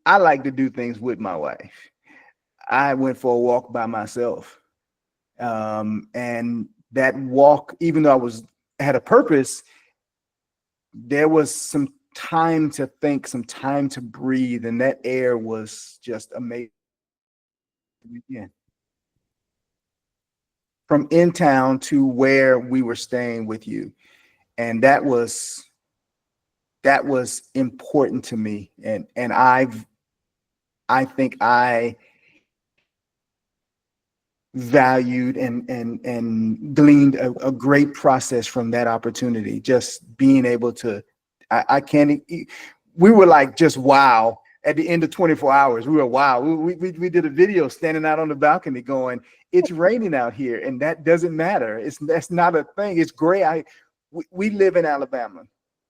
I like to do things with my wife, I went for a walk by myself. And that walk, even though had a purpose, there was some time to think, some time to breathe, and that air was just amazing. Yeah. From in town to where we were staying with you. And that was important to me. And I think I valued and gleaned a great process from that opportunity. Just being able to, we were like, just wow. At the end of 24 hours, we were wow. We did a video standing out on the balcony going, it's raining out here, and that doesn't matter. That's not a thing. It's gray. We live in Alabama,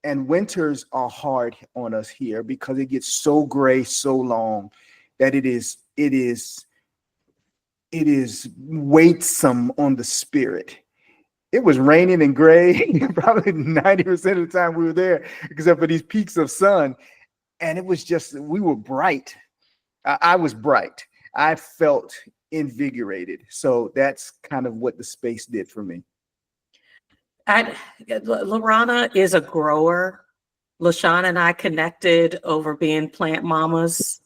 and winters are hard on us here because it gets so gray so long that it is weightsome on the spirit. It was raining and gray probably 90% of the time we were there, except for these peaks of sun. And it was just, we were bright. I was bright. I felt invigorated. So that's kind of what the space did for me. LaRahna is a grower. LaShawn and I connected over being plant mamas.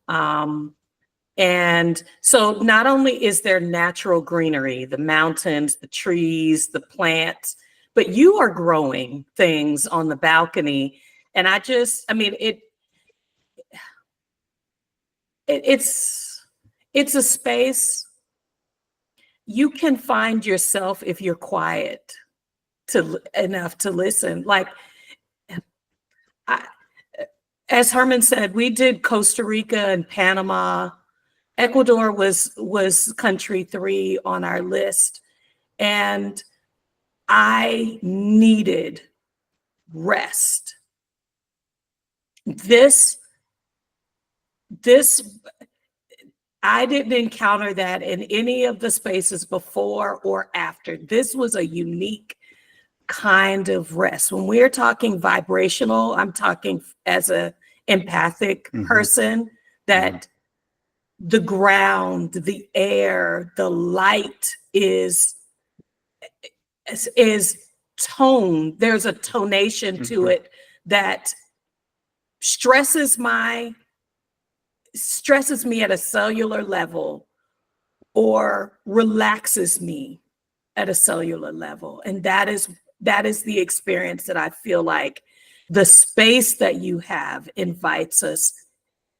And so not only is there natural greenery, the mountains, the trees, the plants, but you are growing things on the balcony. And it's a space you can find yourself if you're quiet enough to listen. Like, as Herman said, we did Costa Rica and Panama. Ecuador was country 3 on our list. And I needed rest. This I didn't encounter that in any of the spaces before or after. This was a unique kind of rest. When we're talking vibrational, I'm talking as an empathic person, that the ground, the air, the light is toned. There's a tonation to it that stresses me at a cellular level or relaxes me at a cellular level. And that is the experience that I feel like the space that you have invites us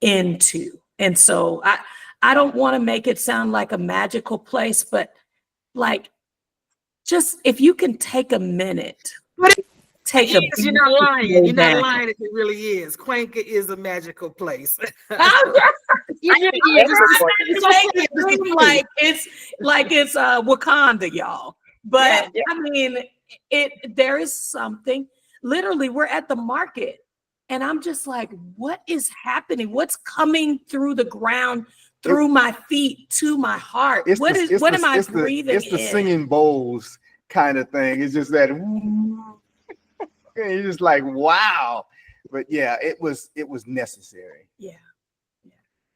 into. And so I don't want to make it sound like a magical place, but like, just if you can take a minute, You're not lying. You're not lying if it really is. Cuenca is a magical place. It's Wakanda, y'all. But yeah. I mean, there is something. Literally, we're at the market, and I'm just like, what is happening? What's coming through the ground, through my feet, to my heart? What am I breathing in? It's the singing bowls kind of thing. It's just that. You're just like, wow. But yeah, it was necessary. Yeah.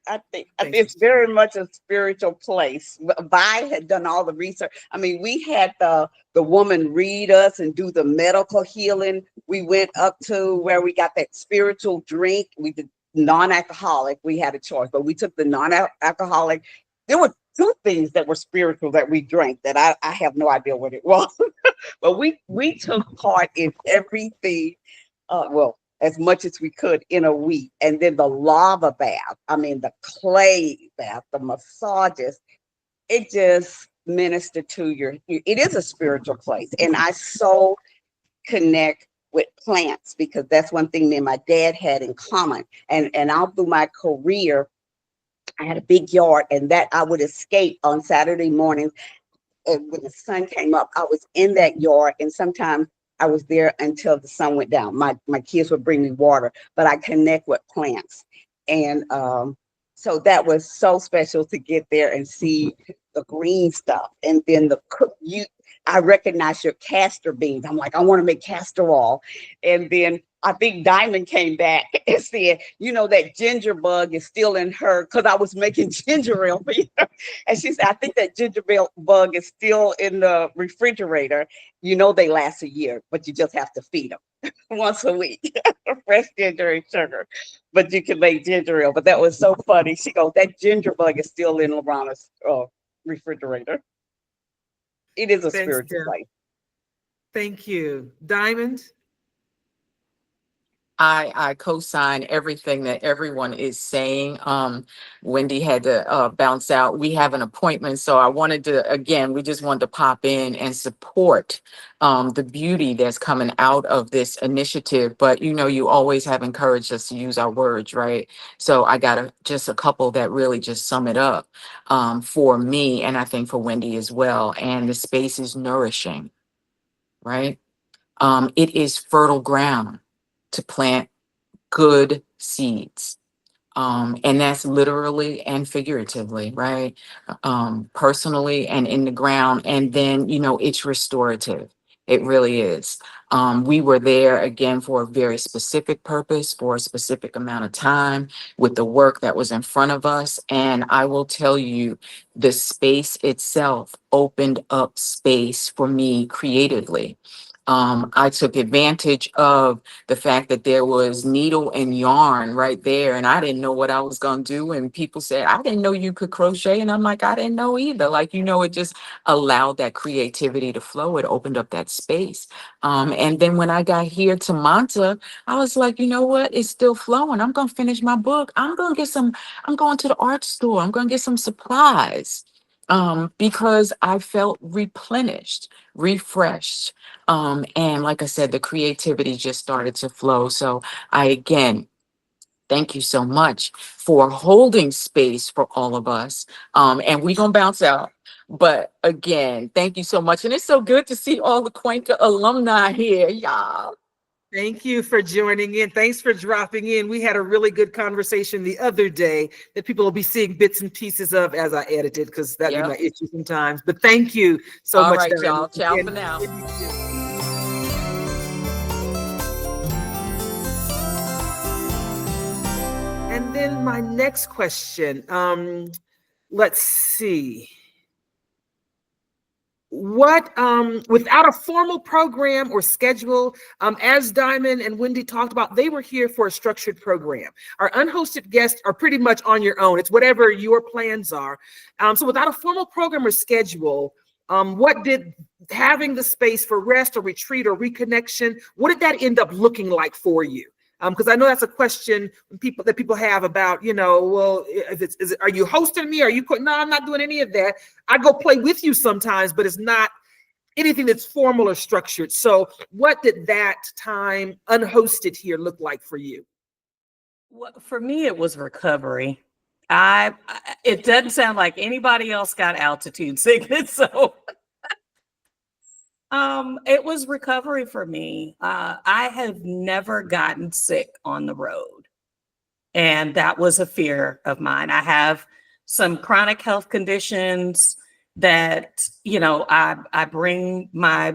I think it's very much a spiritual place. Vi had done all the research. I mean, we had the woman read us and do the medical healing. We went up to where we got that spiritual drink. We did non-alcoholic. We had a choice, but we took the non-alcoholic. There were 2 things that were spiritual that we drank that I have no idea what it was. But we took part in everything, as much as we could in a week. And then the lava bath, the clay bath, the massages, it just ministered to it is a spiritual place. And I so connect with plants, because that's one thing me and my dad had in common. And all through my career, I had a big yard, and that I would escape on Saturday mornings. And when the sun came up, I was in that yard, and sometimes I was there until the sun went down. My kids would bring me water, but I connect with plants. And so that was so special to get there and see the green stuff. And then I recognize your castor beans. I'm like, I want to make castor oil. And then I think Diamond came back and said, that ginger bug is still in her, because I was making ginger ale for her. And she said, I think that ginger bug is still in the refrigerator. They last a year, but you just have to feed them once a week. Fresh ginger and sugar. But you can make ginger ale. But that was so funny. She goes, that ginger bug is still in LaRahna's refrigerator. It is a Thanks, spiritual Deb. place. Thank you. Diamond? I co-sign everything that everyone is saying. Wendy had to bounce out. We have an appointment, so I wanted to, again, we just wanted to pop in and support the beauty that's coming out of this initiative. But you always have encouraged us to use our words, right? So I got just a couple that really just sum it up for me, and I think for Wendy as well. And the space is nourishing, right? It is fertile ground to plant good seeds. And that's literally and figuratively, right? Personally and in the ground. And then, it's restorative. It really is. We were there again for a very specific purpose, for a specific amount of time with the work that was in front of us. And I will tell you, the space itself opened up space for me creatively. I took advantage of the fact that there was needle and yarn right there, and I didn't know what I was going to do. And people said, I didn't know you could crochet. And I'm like, I didn't know either. Like, it just allowed that creativity to flow. It opened up that space. And then when I got here to Manta, I was like, you know what? It's still flowing. I'm going to finish my book. I'm going to the art store. I'm going to get some supplies. Because I felt replenished, refreshed. And like I said, the creativity just started to flow. So again, thank you so much for holding space for all of us. And we're going to bounce out. But again, thank you so much. And it's so good to see all the Cuenca alumni here, y'all. Thank you for joining in. Thanks for dropping in. We had a really good conversation the other day that people will be seeing bits and pieces of as I edited, because that'd be my issue sometimes. But thank you so much. All right, y'all. Ciao And for now. And then my next question, let's see. What, without a formal program or schedule, as Diamond and Wendy talked about, they were here for a structured program. Our unhosted guests are pretty much on your own. It's whatever your plans are. So without a formal program or schedule, what did having the space for rest or retreat or reconnection, what did that end up looking like for you? Because I know that's a question that people have about, well, are you hosting me? Are you? No, I'm not doing any of that. I go play with you sometimes, but it's not anything that's formal or structured. So what did that time unhosted here look like for you? Well, for me, it was recovery. It doesn't sound like anybody else got altitude sickness, so it was recovery for me. I have never gotten sick on the road, and that was a fear of mine. I have some chronic health conditions that, I bring my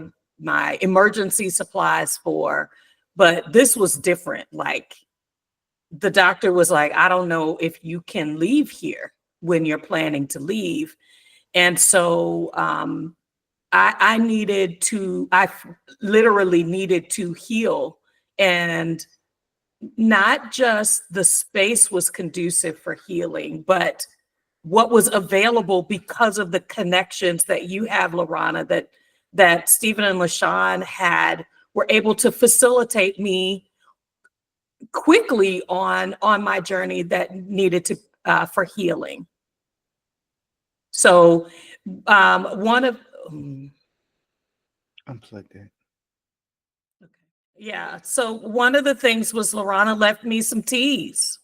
emergency supplies for, but this was different. Like, the doctor was like, I don't know if you can leave here when you're planning to leave. And so, I literally needed to heal, and not just the space was conducive for healing, but what was available because of the connections that you have, LaRahna, that Stephen and LaShawn were able to facilitate me quickly on my journey that needed to for healing. So one of Unplug that. Okay. Yeah. So one of the things was LaRahna left me some teas.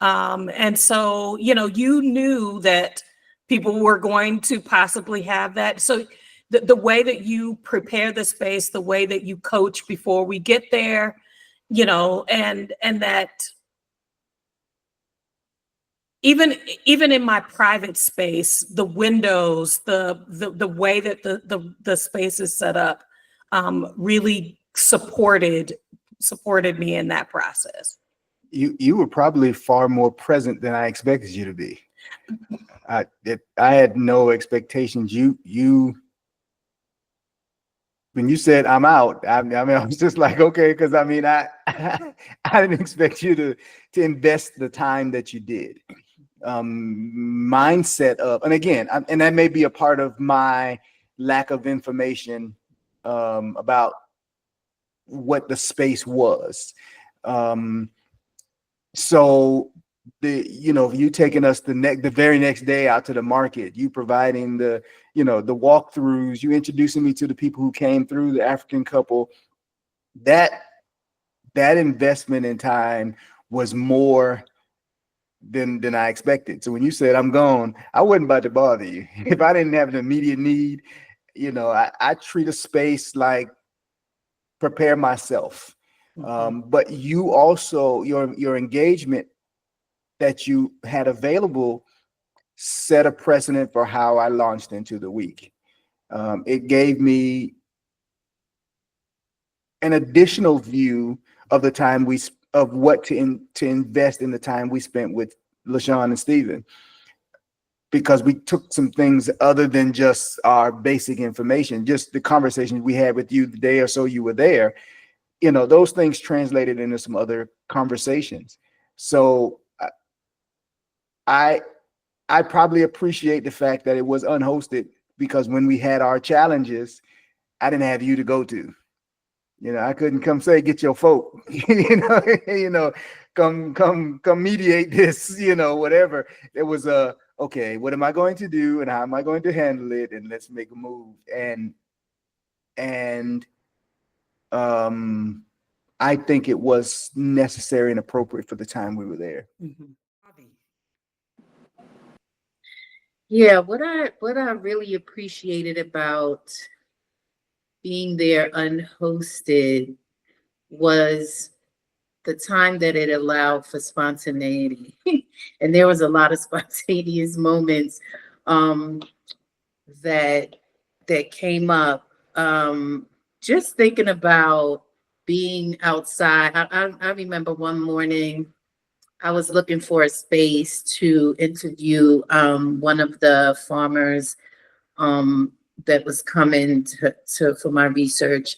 And so, you knew that people were going to possibly have that. So the way that you prepare the space, the way that you coach before we get there, and that even in my private space, the windows, the way that the space is set up, really supported me in that process. You were probably far more present than I expected you to be. I had no expectations. You when you said I'm out, I mean I was just like, okay, because I mean I didn't expect you to invest the time that you did. Mindset of, and again, and that may be a part of my lack of information about what the space was. So you taking us the very next day out to the market, you providing the walkthroughs, you introducing me to the people who came through, the African couple, that investment in time was more than I expected. So when you said I'm gone, I wasn't about to bother you. If I didn't have an immediate need, I treat a space like prepare myself. But you also, your engagement that you had available set a precedent for how I launched into the week. It gave me an additional view of the time of what to invest in the time we spent with LaShawn and Stephen, because we took some things other than just our basic information, just the conversations we had with you the day or so you were there. Those things translated into some other conversations. So I probably appreciate the fact that it was unhosted, because when we had our challenges, I didn't have you to go to. I couldn't come say, get your folk, come mediate this, whatever. It was okay, what am I going to do and how am I going to handle it? And let's make a move. And I think it was necessary and appropriate for the time we were there. Mm-hmm. Yeah, what I really appreciated about being there unhosted was the time that it allowed for spontaneity. And there was a lot of spontaneous moments that came up. Just thinking about being outside. I remember one morning I was looking for a space to interview one of the farmers that was coming for my research.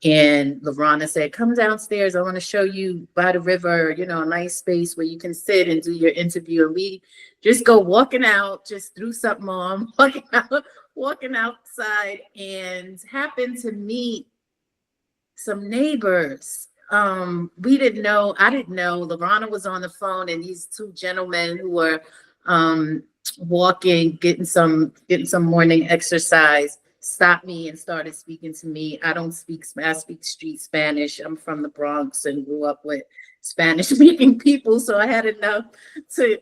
And LaRahna said, come downstairs. I want to show you by the river, a nice space where you can sit and do your interview. And we just go walking out, just threw something on, walking outside, and happened to meet some neighbors. I didn't know. LaRahna was on the phone, and these two gentlemen who were walking, getting some morning exercise, stopped me and started speaking to me. I speak street Spanish. I'm from the Bronx and grew up with Spanish speaking people, so I had enough to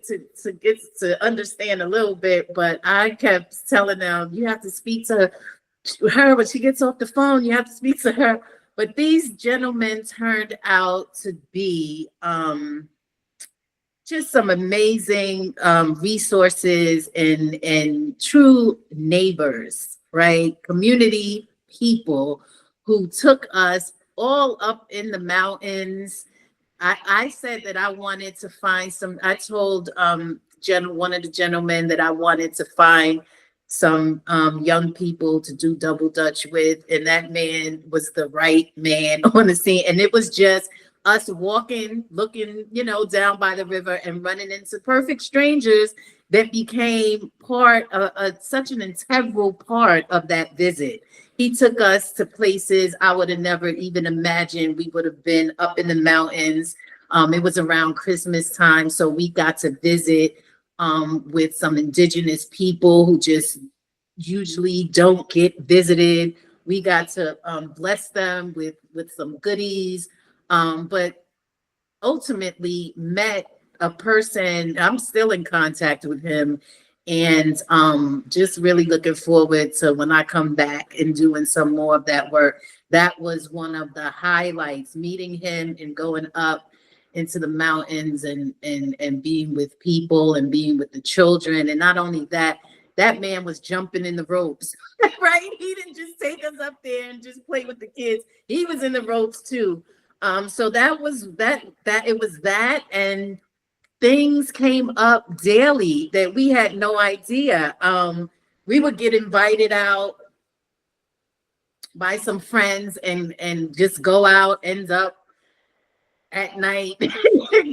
get to understand a little bit. But I kept telling them, you have to speak to her when she gets off the phone. You have to speak to her. But these gentlemen turned out to be just some amazing resources and true neighbors, right? Community people who took us all up in the mountains. I said that I wanted to find I told one of the gentlemen that I wanted to find some young people to do double dutch with, and that man was the right man on the scene. And it was just us walking, looking, down by the river and running into perfect strangers that became part of such an integral part of that visit. He took us to places I would have never even imagined we would have been up in the mountains. It was around Christmas time, so we got to visit with some indigenous people who just usually don't get visited we got to bless them with some goodies, but ultimately met a person. I'm still in contact with him, and just really looking forward to when I come back and doing some more of that work. That was one of the highlights, meeting him and going up into the mountains and being with people and being with the children. And not only that, that man was jumping in the ropes, right? He didn't just take us up there and just play with the kids. He was in the ropes too. So that was that it was that, and things came up daily that we had no idea. We would get invited out by some friends and just go out, end up at night,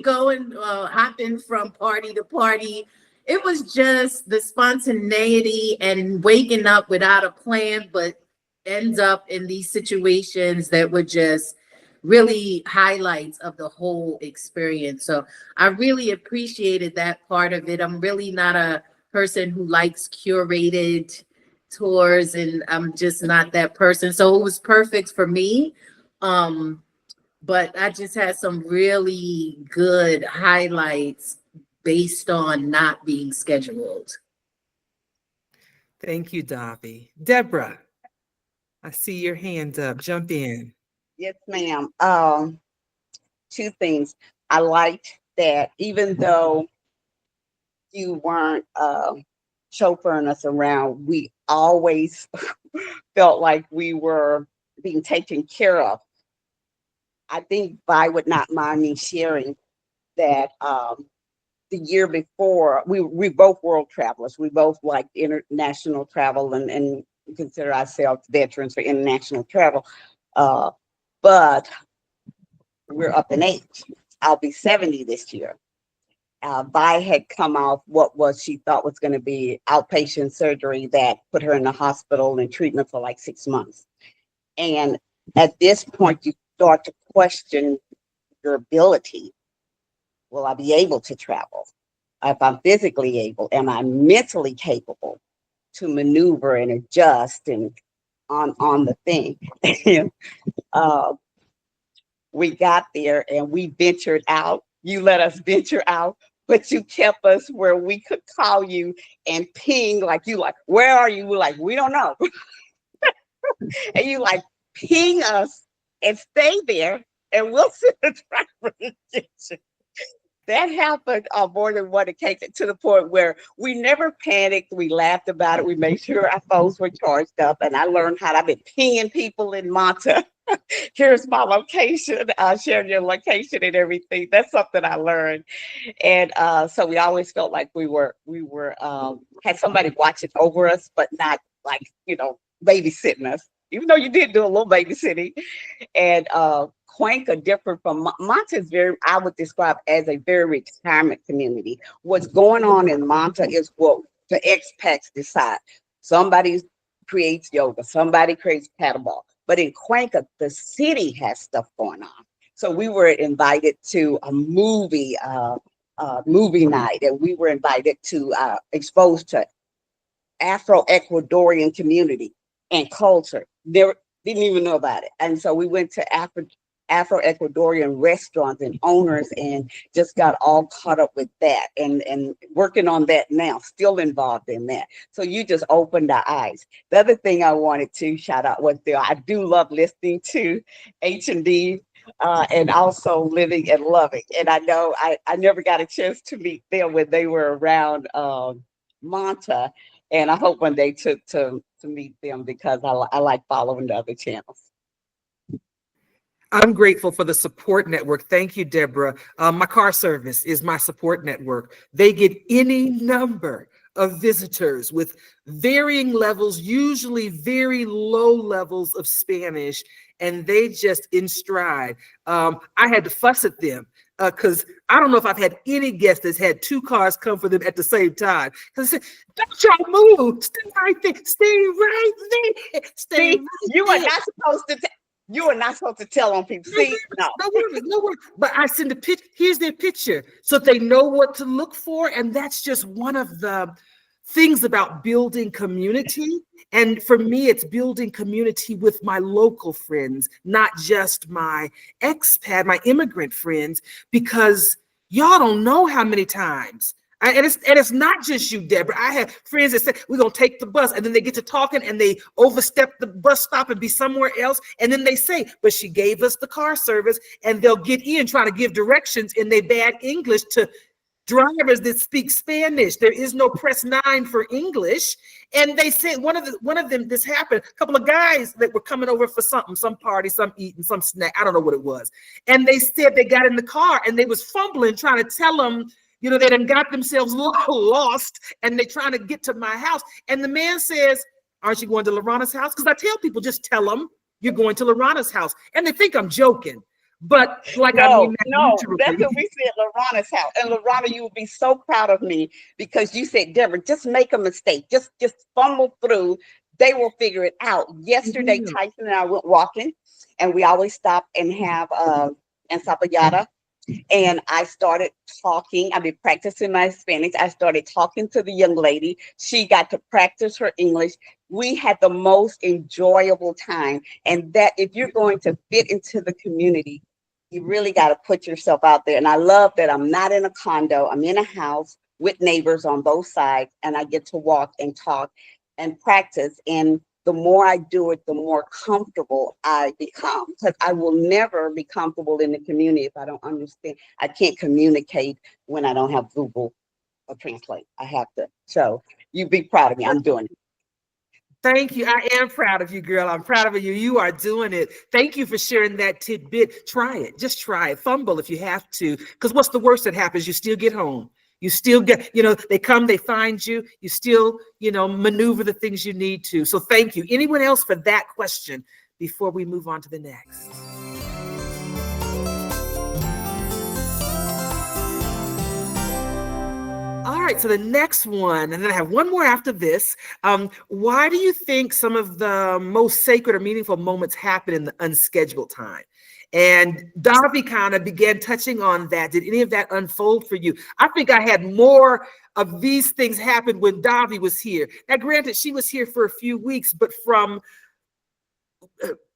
going, hopping from party to party. It was just the spontaneity and waking up without a plan, but ends up in these situations that were just really highlights of the whole experience. So I really appreciated that part of it. I'm really not a person who likes curated tours, and I'm just not that person. So it was perfect for me. But I just had some really good highlights based on not being scheduled. Thank you, Davi. Deborah, I see your hand up. Jump in. Yes, ma'am. Two things. I liked that even though you weren't chauffeuring us around, we always felt like we were being taken care of. I think Vi would not mind me sharing that the year before, we both world travelers. We both like international travel and consider ourselves veterans for international travel. But we're up in age. I'll be 70 this year. Vi had come off what she thought was going to be outpatient surgery that put her in the hospital and treatment for like 6 months. And at this point, you start to question your ability. Will I be able to travel? If I'm physically able, am I mentally capable to maneuver and adjust and on the thing? We got there and we ventured out. You let us venture out, but you kept us where we could call you and ping, like, where are you? We're like, we don't know. And you like ping us and stay there, and we'll sit in the driver and get you. That happened on more than one occasion, to the point where we never panicked. We laughed about it. We made sure our phones were charged up, and I learned how I've been pinging people in Manta. Here's my location. Share your location and everything. That's something I learned. And so we always felt like we were had somebody watching over us, but not like, babysitting us, even though you did do a little babysitting. And Cuenca, different from Manta, is I would describe as a very retirement community. What's going on in Manta is what the expats decide. Somebody creates yoga, somebody creates paddleball. But in Cuenca, the city has stuff going on. So we were invited to a movie night, and we were invited to exposed to Afro-Ecuadorian community and culture. Didn't even know about it. And so we went to Afro-Ecuadorian restaurants and owners and just got all caught up with that and working on that now, still involved in that. So you just opened our eyes. The other thing I wanted to shout out was I do love listening to H&D and also Living and Loving. And I know I never got a chance to meet them when they were around Manta. And I hope one day to meet them, because I like following the other channels. I'm grateful for the support network. Thank you, Deborah. My car service is my support network. They get any number of visitors with varying levels, usually very low levels of Spanish, and they just in stride. I had to fuss at them because I don't know if I've had any guest that's had 2 cars come for them at the same time. Because I said, don't y'all move, stay right there, stay right there, stay right you there. are not supposed to. You are not supposed to tell on people. See, no. No worries. But I send a picture. Here's their picture, so they know what to look for. And that's just one of the things about building community, And for me, it's building community with my local friends, not just my expat, my immigrant friends, because y'all don't know how many times. And it's not just you, Deborah. I have friends that say, we're going to take the bus. And then they get to talking and they overstep the bus stop and be somewhere else. And then they say, but she gave us the car service. And they'll get in trying to give directions in their bad English to drivers that speak Spanish. There is no press 9 for English. And they said one of them, this happened, a couple of guys that were coming over for something, some party, some eating, some snack. I don't know what it was. And they said they got in the car and they was fumbling, trying to tell them, you know, they done got themselves lost and they trying to get to my house. And the man says, aren't you going to LaRahna's house? Because I tell people, just tell them you're going to LaRahna's house. And they think I'm joking. But like, I mean, that's what we said, LaRahna's house. And LaRahna, you would be so proud of me because you said, Deborah, just make a mistake. Just fumble through. They will figure it out. Yesterday, Tyson and I went walking and we always stop and have ensapada. And I started talking. I've been practicing my Spanish. I started talking to the young lady. She got to practice her English. We had the most enjoyable time. And that if you're going to fit into the community, you really got to put yourself out there. And I love that I'm not in a condo. I'm in a house with neighbors on both sides. And I get to walk and talk and practice. And the more I do it, the more comfortable I become, because I will never be comfortable in the community if I don't understand. I can't communicate when I don't have Google or Translate. I have to. So you be proud of me. I'm doing it. Thank you. I am proud of you, girl. I'm proud of you. You are doing it. Thank you for sharing that tidbit. Try it. Just try it. Fumble if you have to. Because what's the worst that happens? You still get home. You still get, you know, they come, they find you. You still, you know, maneuver the things you need to. So thank you. Anyone else for that question before we move on to the next? All right, so the next one, and then I have one more after this. Why do you think some of the most sacred or meaningful moments happen in the unscheduled time? And Davi kind of began touching on that. Did any of that unfold for you? I think I had more of these things happen when Davi was here. Now, granted, she was here for a few weeks, but from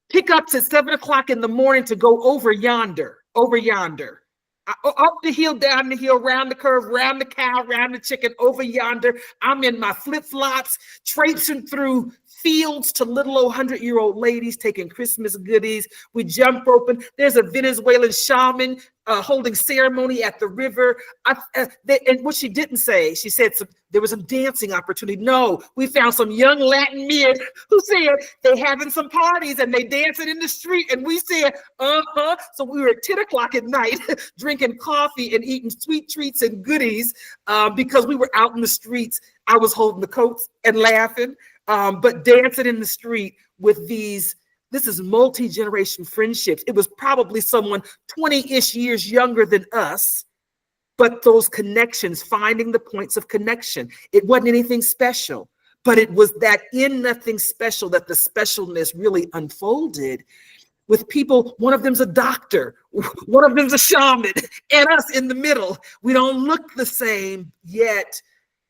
pickups at 7 o'clock in the morning to go over yonder, up the hill, down the hill, round the curve, round the cow, round the chicken, over yonder. I'm in my flip-flops, traipsing through fields to little old 100-year-old ladies taking Christmas goodies. We jump roping. There's a Venezuelan shaman holding ceremony at the river. And what she didn't say, she said there was a dancing opportunity. No, we found some young Latin men who said they having some parties and they dancing in the street. And we said, So we were at 10 o'clock at night drinking coffee and eating sweet treats and goodies because we were out in the streets. I was holding the coats and laughing, but dancing in the street with these. This is multi-generation friendships. It was probably someone 20-ish years younger than us, but those connections, finding the points of connection. It wasn't anything special, but it was that in nothing special that the specialness really unfolded with people. One of them's a doctor, one of them's a shaman, and us in the middle. We don't look the same, yet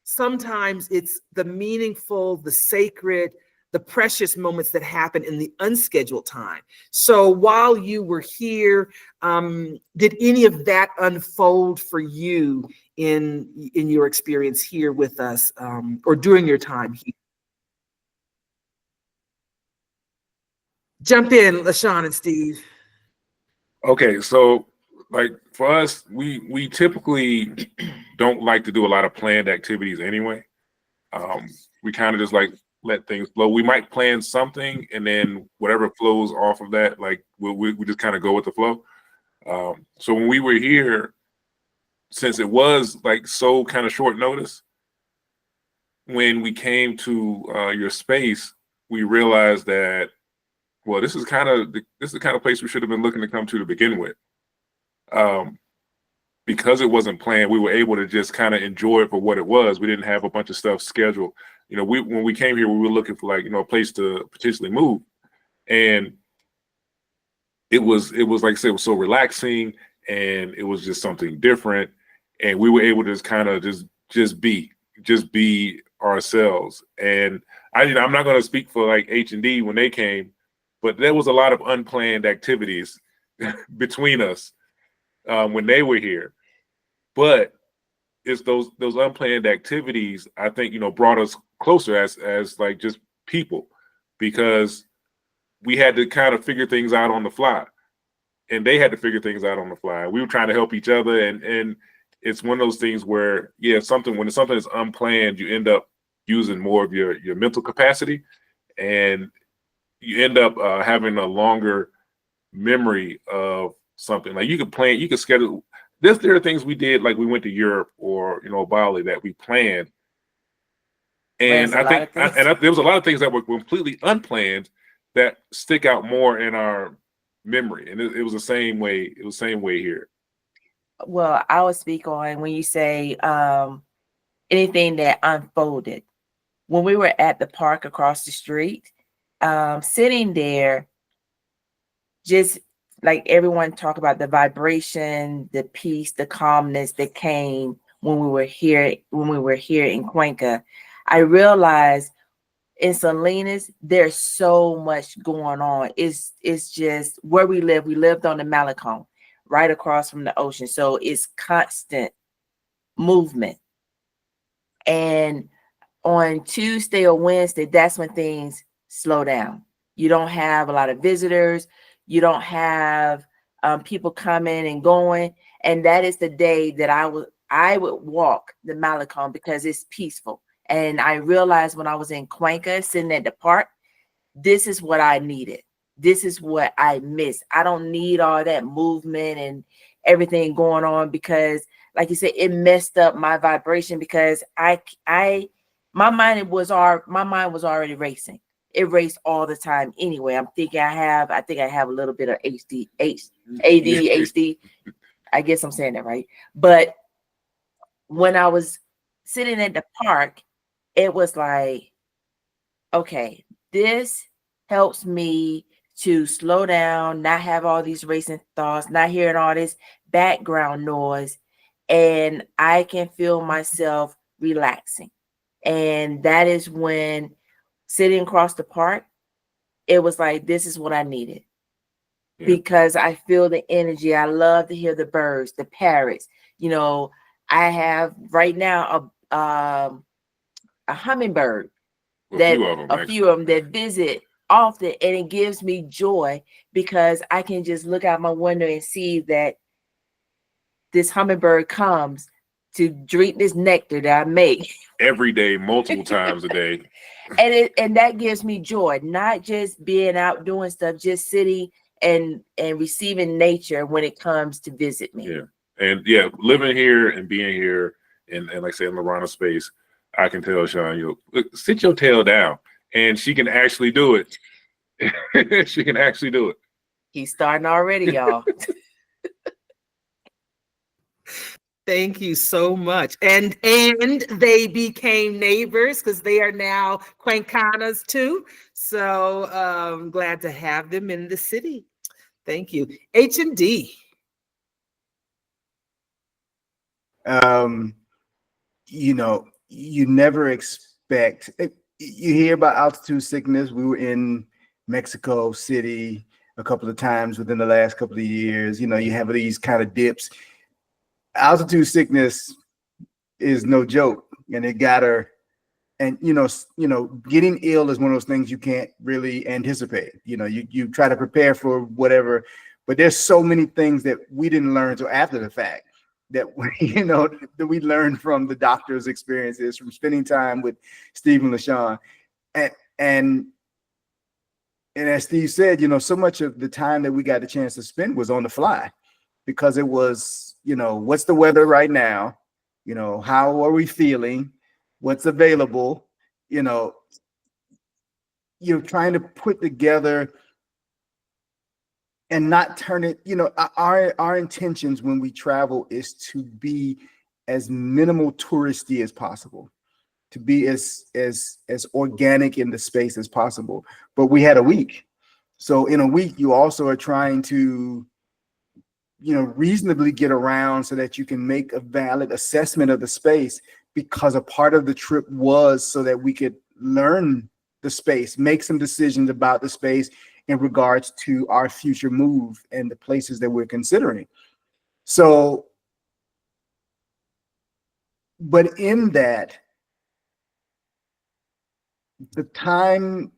sometimes it's the meaningful, the sacred, the precious moments that happen in the unscheduled time. So while you were here, did any of that unfold for you in your experience here with us or during your time here? Jump in, LaShawn and Steve. Okay, so like for us, we typically don't like to do a lot of planned activities anyway. We kind of just like let things flow. We might plan something and then whatever flows off of that, like we just kind of go with the flow. So when we were here, since it was like so kind of short notice, when we came to your space, we realized that, well, this is the kind of place we should have been looking to come to begin with. Because it wasn't planned, we were able to just kind of enjoy it for what it was. We didn't have a bunch of stuff scheduled. You know, when we came here, we were looking for a place to potentially move, and it was like I said, it was so relaxing, and it was just something different, and we were able to just kind of just be ourselves. And I'm not going to speak for like H&D when they came, but there was a lot of unplanned activities between us when they were here. But it's those unplanned activities, I think, brought us closer as like just people, because we had to kind of figure things out on the fly, and they had to figure things out on the fly. We were trying to help each other, and it's one of those things where, when something is unplanned, you end up using more of your mental capacity, and you end up having a longer memory of something. Like you could schedule. There are things we did, like we went to Europe or Bali, that we planned, and there was a lot of things that were completely unplanned that stick out more in our memory, and it was the same way. It was the same way here. Well, I would speak on when you say anything that unfolded. When we were at the park across the street, sitting there, just like everyone talked about the vibration, the peace, the calmness that came when we were here in Cuenca, I realized in Salinas, there's so much going on. It's just where we live. We lived on the Malecon, right across from the ocean. So it's constant movement. And on Tuesday or Wednesday, that's when things slow down. You don't have a lot of visitors. You don't have people coming and going. And that is the day that I would walk the Malecon because it's peaceful. And I realized when I was in Cuenca, sitting at the park, this is what I needed. This is what I missed. I don't need all that movement and everything going on, because like you said, it messed up my vibration, because my mind was already racing. It raced all the time anyway. I think I have a little bit of ADHD. I guess I'm saying that right. But when I was sitting at the park, it was like, okay, this helps me to slow down, not have all these racing thoughts, not hearing all this background noise, and I can feel myself relaxing. And that is when, sitting across the park, it was like, this is what I needed. Yeah. Because I feel the energy. I love to hear the birds, the parrots. I have right now a hummingbird, a few of them that visit often, and it gives me joy because I can just look out my window and see that this hummingbird comes to drink this nectar that I make every day, multiple times a day. And that gives me joy, not just being out doing stuff, just sitting and receiving nature when it comes to visit me. Yeah. And living here and being here and like I say, in LaRahna space, I can tell Sean, sit your tail down, and she can actually do it. She can actually do it. He's starting already, y'all. Thank you so much. And they became neighbors because they are now Cuencanas too. So I'm glad to have them in the city. Thank you. H&D. You never expect, you hear about altitude sickness. We were in Mexico City a couple of times within the last couple of years. You have these kind of dips. Altitude sickness is no joke, and it got her. And getting ill is one of those things you can't really anticipate. You try to prepare for whatever, but there's so many things that we didn't learn until after the fact that that we learned from the doctor's experiences, from spending time with Steve and LaShawn, and as Steve said, so much of the time that we got the chance to spend was on the fly, because it was, what's the weather right now? How are we feeling? What's available? You're trying to put together and not turn it, our intentions when we travel is to be as minimal touristy as possible, to be as organic in the space as possible. But we had a week. So in a week, you also are trying to reasonably get around so that you can make a valid assessment of the space because a part of the trip was so that we could learn the space, make some decisions about the space in regards to our future move and the places that we're considering. So, but in that, the time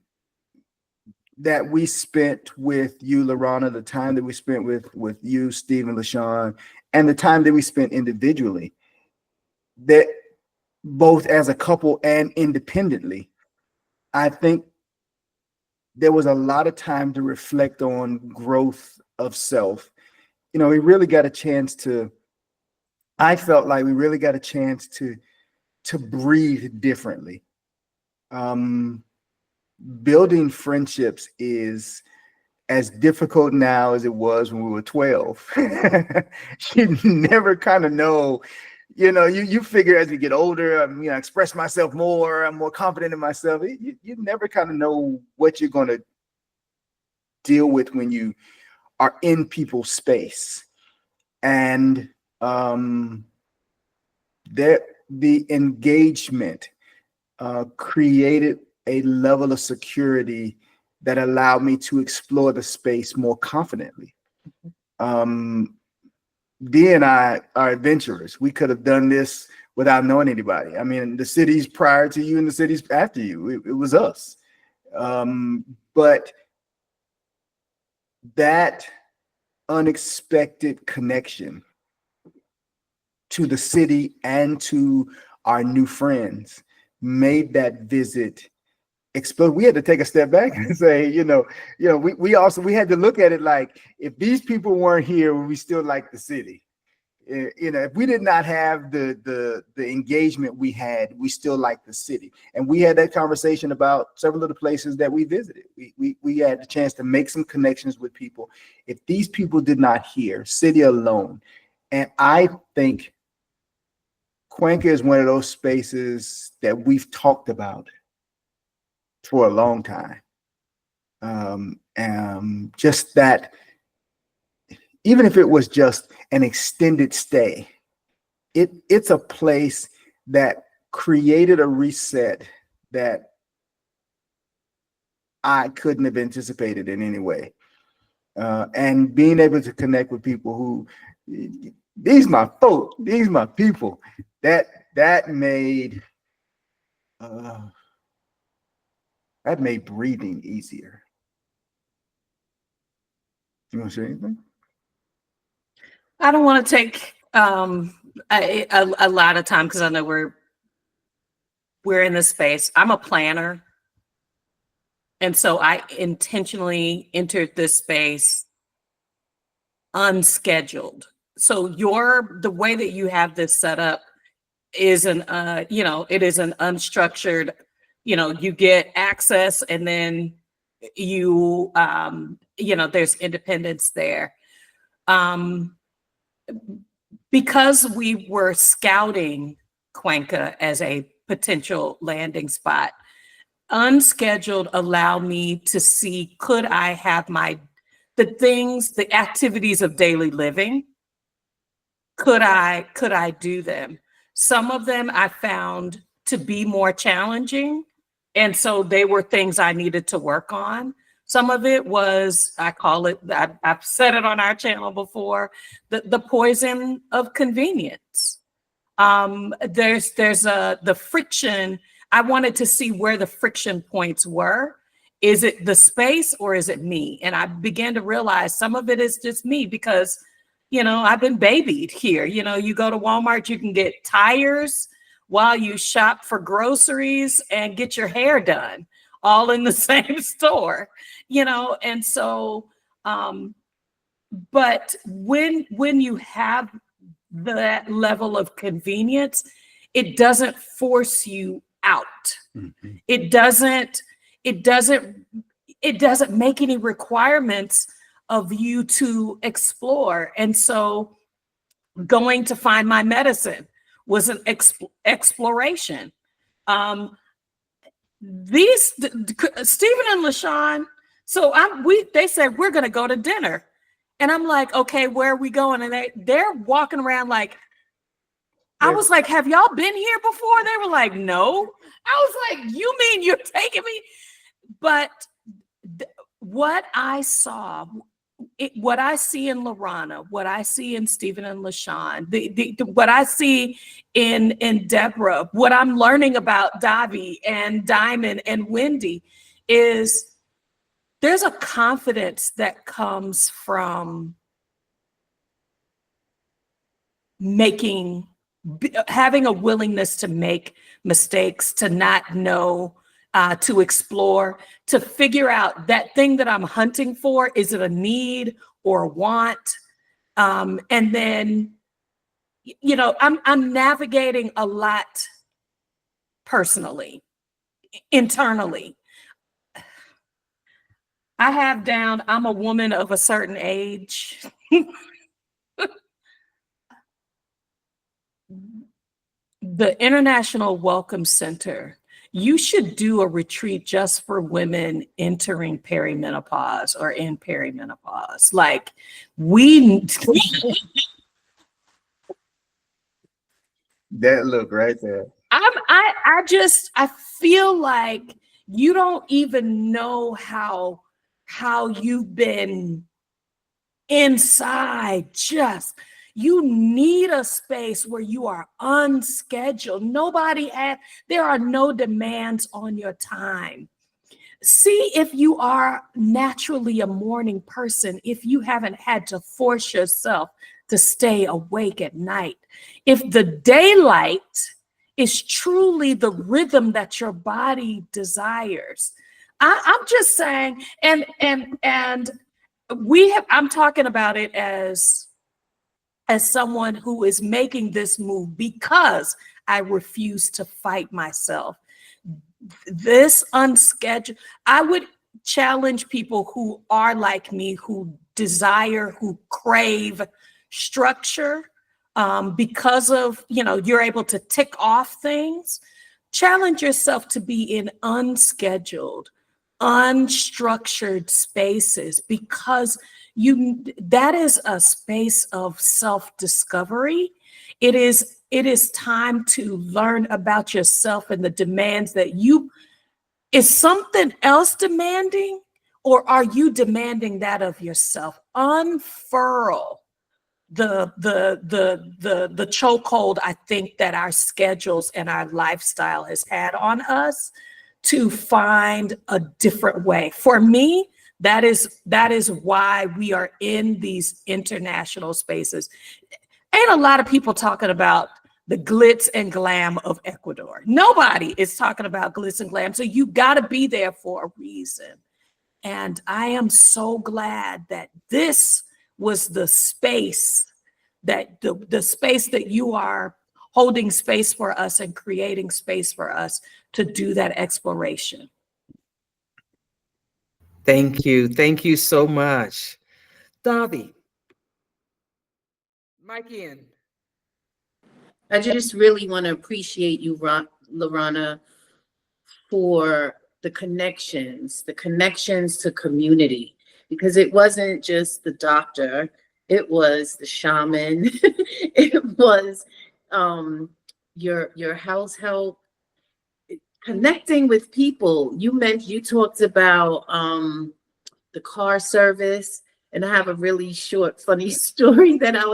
that we spent with you, LaRahna, the time that we spent with you, Steve and LaShawn, and the time that we spent individually, that both as a couple and independently, I think there was a lot of time to reflect on growth of self. You know, we really got a chance to, I felt like we really got a chance to breathe differently. Building friendships is as difficult now as it was when we were 12. You never kind of know, you know, you figure as we get older, I express myself more, I'm more confident in myself. You never kind of know what you're going to deal with when you are in people's space. And the engagement created a level of security that allowed me to explore the space more confidently. Dee and I are adventurers. We could have done this without knowing anybody. I mean, the cities prior to you and the cities after you, it was us. But that unexpected connection to the city and to our new friends made that visit explode. We had to take a step back and say, we had to look at it like, if these people weren't here, would we still like the city? If we did not have the engagement we had, we still like the city. And we had that conversation about several of the places that we visited. We had the chance to make some connections with people. If these people did not hear, city alone. And I think Cuenca is one of those spaces that we've talked about for a long time. Just that, even if it was just an extended stay, it's a place that created a reset that I couldn't have anticipated in any way. And being able to connect with people who, these my folk, these my people, that made breathing easier. You want to say anything? I don't want to take a lot of time because I know we're in this space. I'm a planner. And so I intentionally entered this space unscheduled. So the way that you have this set up is it is an unstructured, you get access and then there's independence there. Because we were scouting Cuenca as a potential landing spot, unscheduled allowed me to see, could I have the activities of daily living? Could I do them? Some of them I found to be more challenging. And so they were things I needed to work on. Some of it was, I call it, I've said it on our channel before, the poison of convenience. There's the friction. I wanted to see where the friction points were. Is it the space or is it me? And I began to realize some of it is just me because, I've been babied here. You go to Walmart, you can get tires while you shop for groceries and get your hair done, all in the same store, and so, but when you have that level of convenience, it doesn't force you out. Mm-hmm. It doesn't make any requirements of you to explore. And so going to find my medicine was an exploration. These Stephen and LaShawn, so they said we're gonna go to dinner. And I'm like, okay, where are we going? And they're walking around like, I was like, have y'all been here before? They were like, no. I was like, you mean you're taking me? But what I saw, what I see in LaRahna, what I see in Stephen and LaShawn, what I see in Deborah, what I'm learning about Davi and Diamond and Wendy is there's a confidence that comes from having a willingness to make mistakes, to not know, to explore, to figure out that thing that I'm hunting for. Is it a need or a want? And then, I'm navigating a lot personally, internally. I have down, I'm a woman of a certain age. The International Welcome Center, you should do a retreat just for women entering perimenopause or in perimenopause. Like that look right there. I feel like you don't even know how you've been inside. You need a space where you are unscheduled. There are no demands on your time. See if you are naturally a morning person, if you haven't had to force yourself to stay awake at night. If the daylight is truly the rhythm that your body desires. I'm just saying, and I'm talking about it as someone who is making this move because I refuse to fight myself. This unscheduled, I would challenge people who are like me, who desire, who crave structure because of, you're able to tick off things. Challenge yourself to be in unscheduled, unstructured spaces because that is a space of self-discovery. It is time to learn about yourself and the demands that is something else demanding, or are you demanding that of yourself? Unfurl the chokehold I think that our schedules and our lifestyle has had on us to find a different way. For me, that is why we are in these international spaces. Ain't a lot of people talking about the glitz and glam of Ecuador. Nobody is talking about glitz and glam. So you got to be there for a reason. And I am so glad that this was the space that the space that you are holding space for us and creating space for us to do that exploration. Thank you. Thank you so much. Davi. Mike in. I just really want to appreciate you, LaRahna, for the connections to community, because it wasn't just the doctor, it was the shaman, it was your house help, connecting with people. You talked about the car service, and I have a really short, funny story that I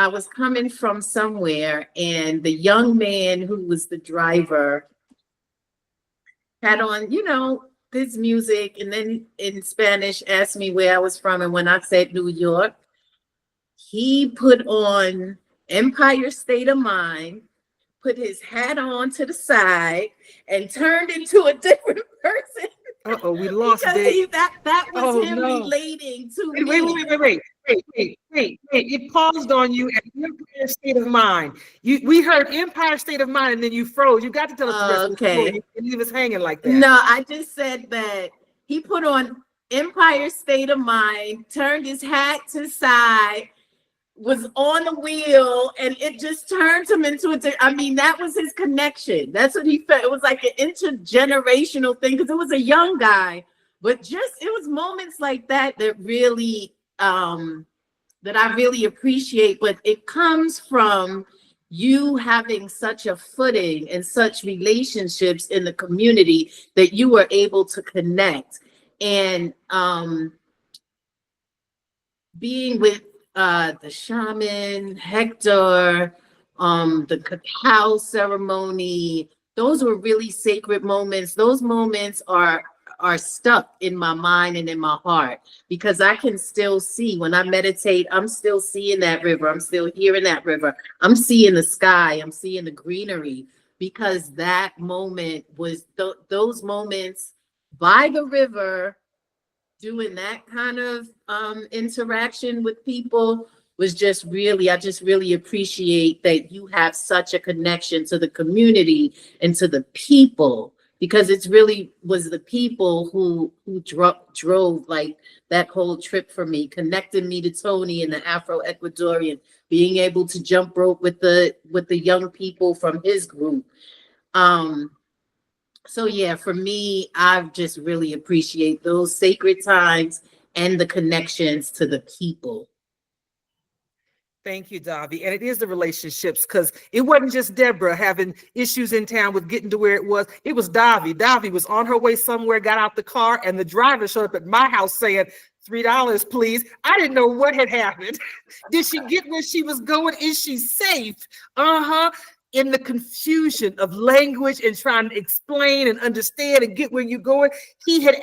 was coming from somewhere, and the young man who was the driver had on, this music, and then in Spanish asked me where I was from, and when I said New York, he put on Empire State of Mind, put his hat on to the side, and turned into a different person. Uh-oh, we lost Dave. That was him relating to me. Wait. It paused on you at Empire State of Mind. We heard Empire State of Mind, and then you froze. You got to tell us the rest of the story. And leave us hanging like that. No, I just said that he put on Empire State of Mind, turned his hat to the side, was on the wheel, and it just turned him into that was his connection. That's what he felt. It was like an intergenerational thing, because it was a young guy, but it was moments like that that really that I really appreciate, but it comes from you having such a footing and such relationships in the community that you were able to connect. And being with the shaman, Hector, the cacao ceremony, those were really sacred moments. Those moments are stuck in my mind and in my heart, because I can still see when I meditate, I'm still seeing that river. I'm still hearing that river. I'm seeing the sky. I'm seeing the greenery, because that moment was those moments by the river, doing that kind of interaction with people was just really, I just really appreciate that you have such a connection to the community and to the people, because it's really was the people who drove like that whole trip for me, connected me to Tony and the Afro-Ecuadorian, being able to jump rope with the young people from his group. So yeah, for me, I just really appreciate those sacred times and the connections to the people. Thank you, Davi. And it is the relationships, because it wasn't just Deborah having issues in town with getting to where it was. It was Davi. Davi was on her way somewhere, got out the car, and the driver showed up at my house saying, $3, please. I didn't know what had happened. Did she get where she was going? Is she safe? In the confusion of language and trying to explain and understand and get where you're going, she had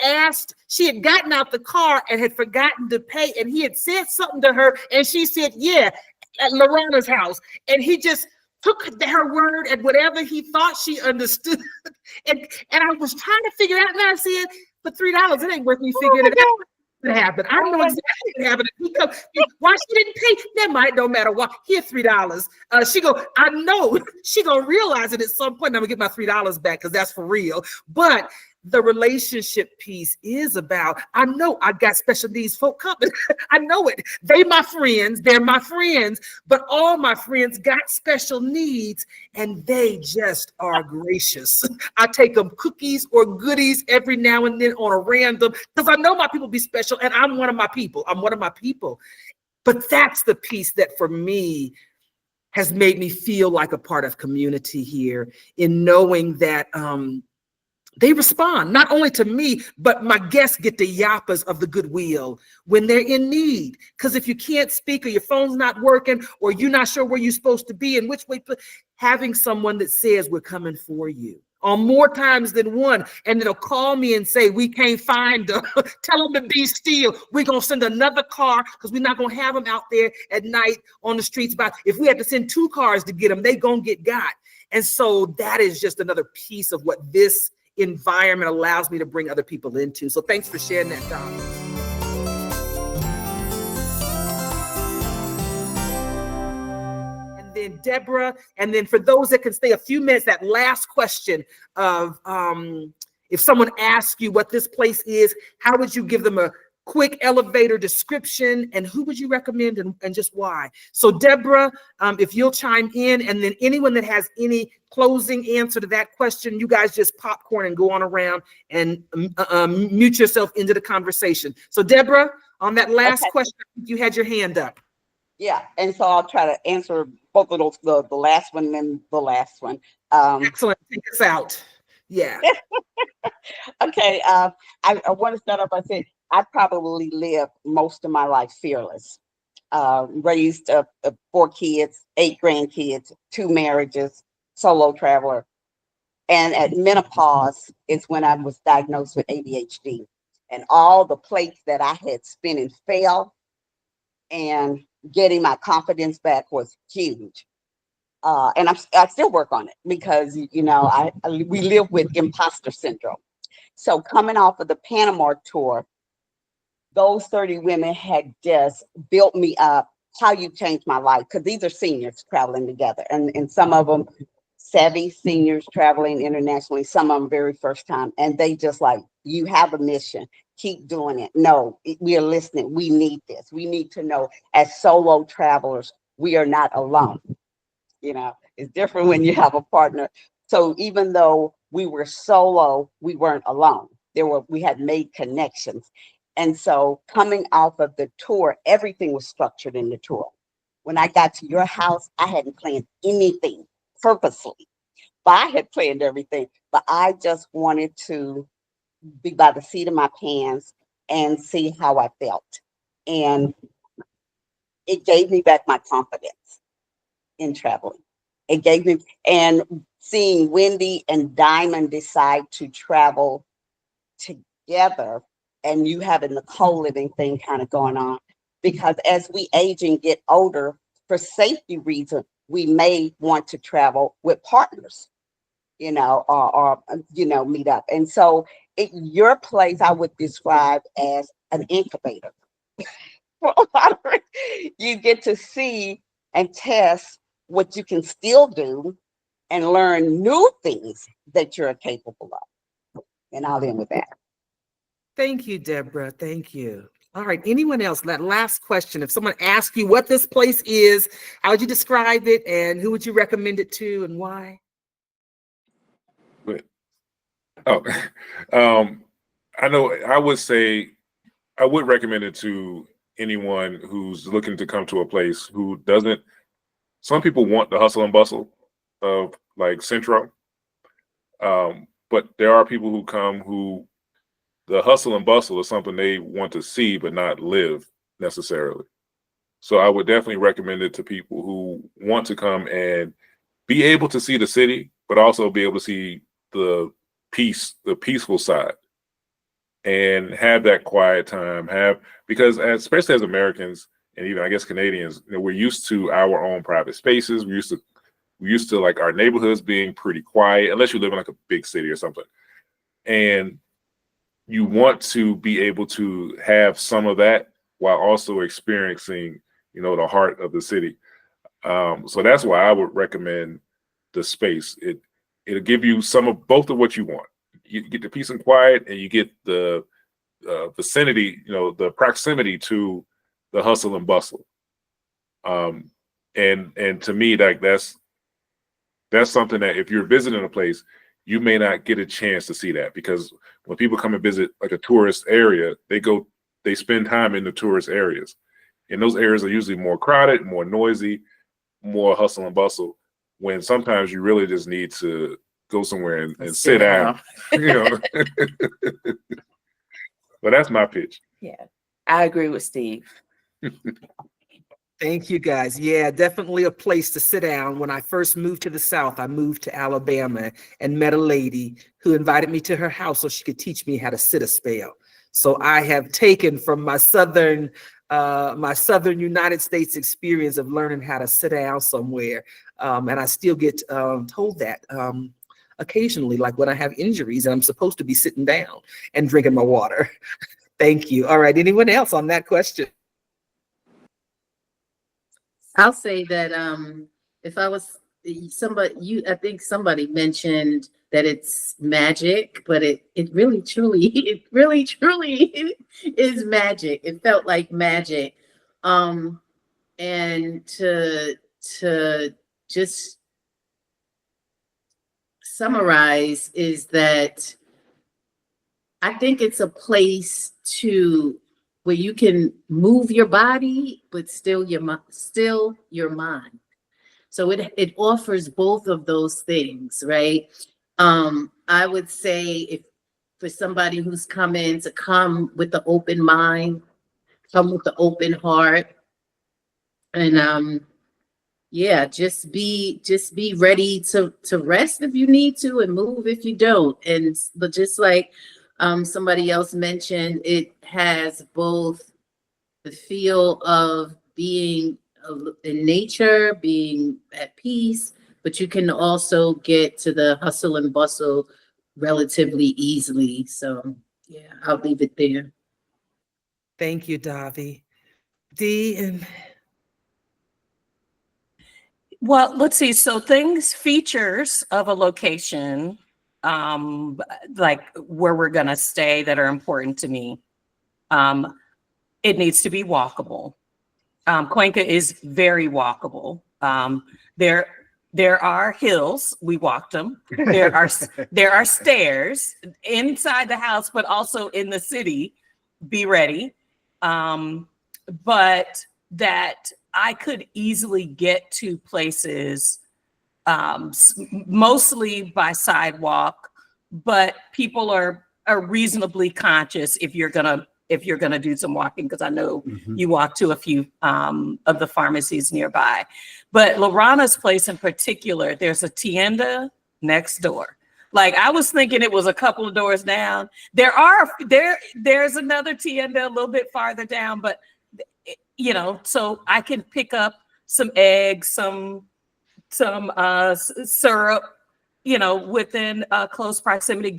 gotten out the car and had forgotten to pay, and he had said something to her, and she said, yeah, at LaRahna's house, and he just took her word and whatever he thought she understood. and I was trying to figure out, and I said, for $3, it ain't worth me figuring it out. What happened? I know exactly what happened. Why she didn't pay? That might don't matter. Why? Here, $3. She go, I know she gonna realize it at some point. I'm gonna get my $3 back, because that's for real. But the relationship piece is about, I know I got special needs folk coming. I know it. They're my friends, but all my friends got special needs, and they just are gracious. I take them cookies or goodies every now and then on a random, because I know my people be special, and I'm one of my people. But that's the piece that for me has made me feel like a part of community here, in knowing that they respond not only to me, but my guests get the yappas of the goodwill when they're in need. Because if you can't speak, or your phone's not working, or you're not sure where you're supposed to be and which way, having someone that says, we're coming for you on more times than one, and it'll call me and say, we can't find them. Tell them to be still. We're going to send another car, because we're not going to have them out there at night on the streets. But if we had to send 2 cars to get them, they going to get got. And so that is just another piece of what this environment allows me to bring other people into. So thanks for sharing that, Dom. And then Deborah, and then for those that can stay a few minutes, that last question of if someone asks you what this place is, how would you give them a quick elevator description, and who would you recommend, and just why? So Deborah, if you'll chime in, and then anyone that has any closing answer to that question, you guys just popcorn and go on around and mute yourself into the conversation. So Deborah, on that last question, you had your hand up. Yeah, and so I'll try to answer both of those, the last one and the last one. Excellent, take us out. Yeah. Okay, I want to start off by saying I probably lived most of my life fearless. Raised 4 kids, 8 grandkids, 2 marriages, solo traveler. And at menopause is when I was diagnosed with ADHD. And all the plates that I had spin and fail, and getting my confidence back was huge. And I still work on it, because, you know, we live with imposter syndrome. So coming off of the Panama tour, those 30 women had just built me up. How you changed my life, because these are seniors traveling together, and some of them savvy seniors traveling internationally, some of them very first time, and they just like, you have a mission, keep doing it. No, we are listening. We need this. We need to know, as solo travelers, we are not alone. You know, it's different when you have a partner. So even though we were solo, we weren't alone. We had made connections. And so coming off of the tour, everything was structured in the tour. When I got to your house, I hadn't planned anything purposely, but I had planned everything. But I just wanted to be by the seat of my pants and see how I felt. And it gave me back my confidence in traveling. It gave me, and seeing Wendy and Diamond decide to travel together, and you having the co-living thing kind of going on, because as we age and get older, for safety reasons, we may want to travel with partners, or meet up. And so your place I would describe as an incubator. You get to see and test what you can still do and learn new things that you're capable of. And I'll end with that. Thank you, Deborah. Thank you. All right. Anyone else? That last question. If someone asks you what this place is, how would you describe it, and who would you recommend it to, and why? I know I would say I would recommend it to anyone who's looking to come to a place who doesn't. Some people want the hustle and bustle of like Centro, but there are people who come who the hustle and bustle is something they want to see but not live necessarily. So I would definitely recommend it to people who want to come and be able to see the city, but also be able to see the peaceful side, and have that quiet time. Because especially as Americans, and even I guess Canadians, we're used to our own private spaces. We're used to like our neighborhoods being pretty quiet, unless you live in like a big city or something. And you want to be able to have some of that while also experiencing, the heart of the city. So that's why I would recommend the space. It'll give you some of both of what you want. You get the peace and quiet, and you get the vicinity, the proximity to the hustle and bustle. And to me, like that's something that if you're visiting a place, you may not get a chance to see that, because when people come and visit like a tourist area, they spend time in the tourist areas. And those areas are usually more crowded, more noisy, more hustle and bustle, when sometimes you really just need to go somewhere and sit down. But that's my pitch. Yeah, I agree with Steve. Thank you, guys. Yeah, definitely a place to sit down. When I first moved to the South, I moved to Alabama and met a lady who invited me to her house so she could teach me how to sit a spell. So I have taken from my southern United States experience of learning how to sit down somewhere, and I still get told that occasionally, like when I have injuries and I'm supposed to be sitting down and drinking my water. Thank you. All right. Anyone else on that question? I'll say that if I was somebody, I think somebody mentioned that it's magic, but it really truly is magic. It felt like magic. And to just summarize is that I think it's a place where you can move your body, but still your mind. So it offers both of those things, right? I would say if for somebody who's come with the open mind, come with the open heart, and just be ready to rest if you need to, and move if you don't. But just like somebody else mentioned, it has both the feel of being in nature, being at peace, but you can also get to the hustle and bustle relatively easily. So yeah, I'll leave it there. Thank you, Davi. Dee and Well, let's see. So features of a location, like where we're going to stay, that are important to me. It needs to be walkable. Cuenca is very walkable. There are hills. We walked them. There are stairs inside the house, but also in the city. be ready, but that I could easily get to places, mostly by sidewalk, but people are reasonably conscious if you're gonna do some walking, because I know you walk to a few of the pharmacies nearby. But LaRahna's place in particular, there's a tienda next door. Like, I was thinking it was a couple of doors down. There's another tienda a little bit farther down, but you know, so I can pick up some eggs, some syrup, you know, within close proximity.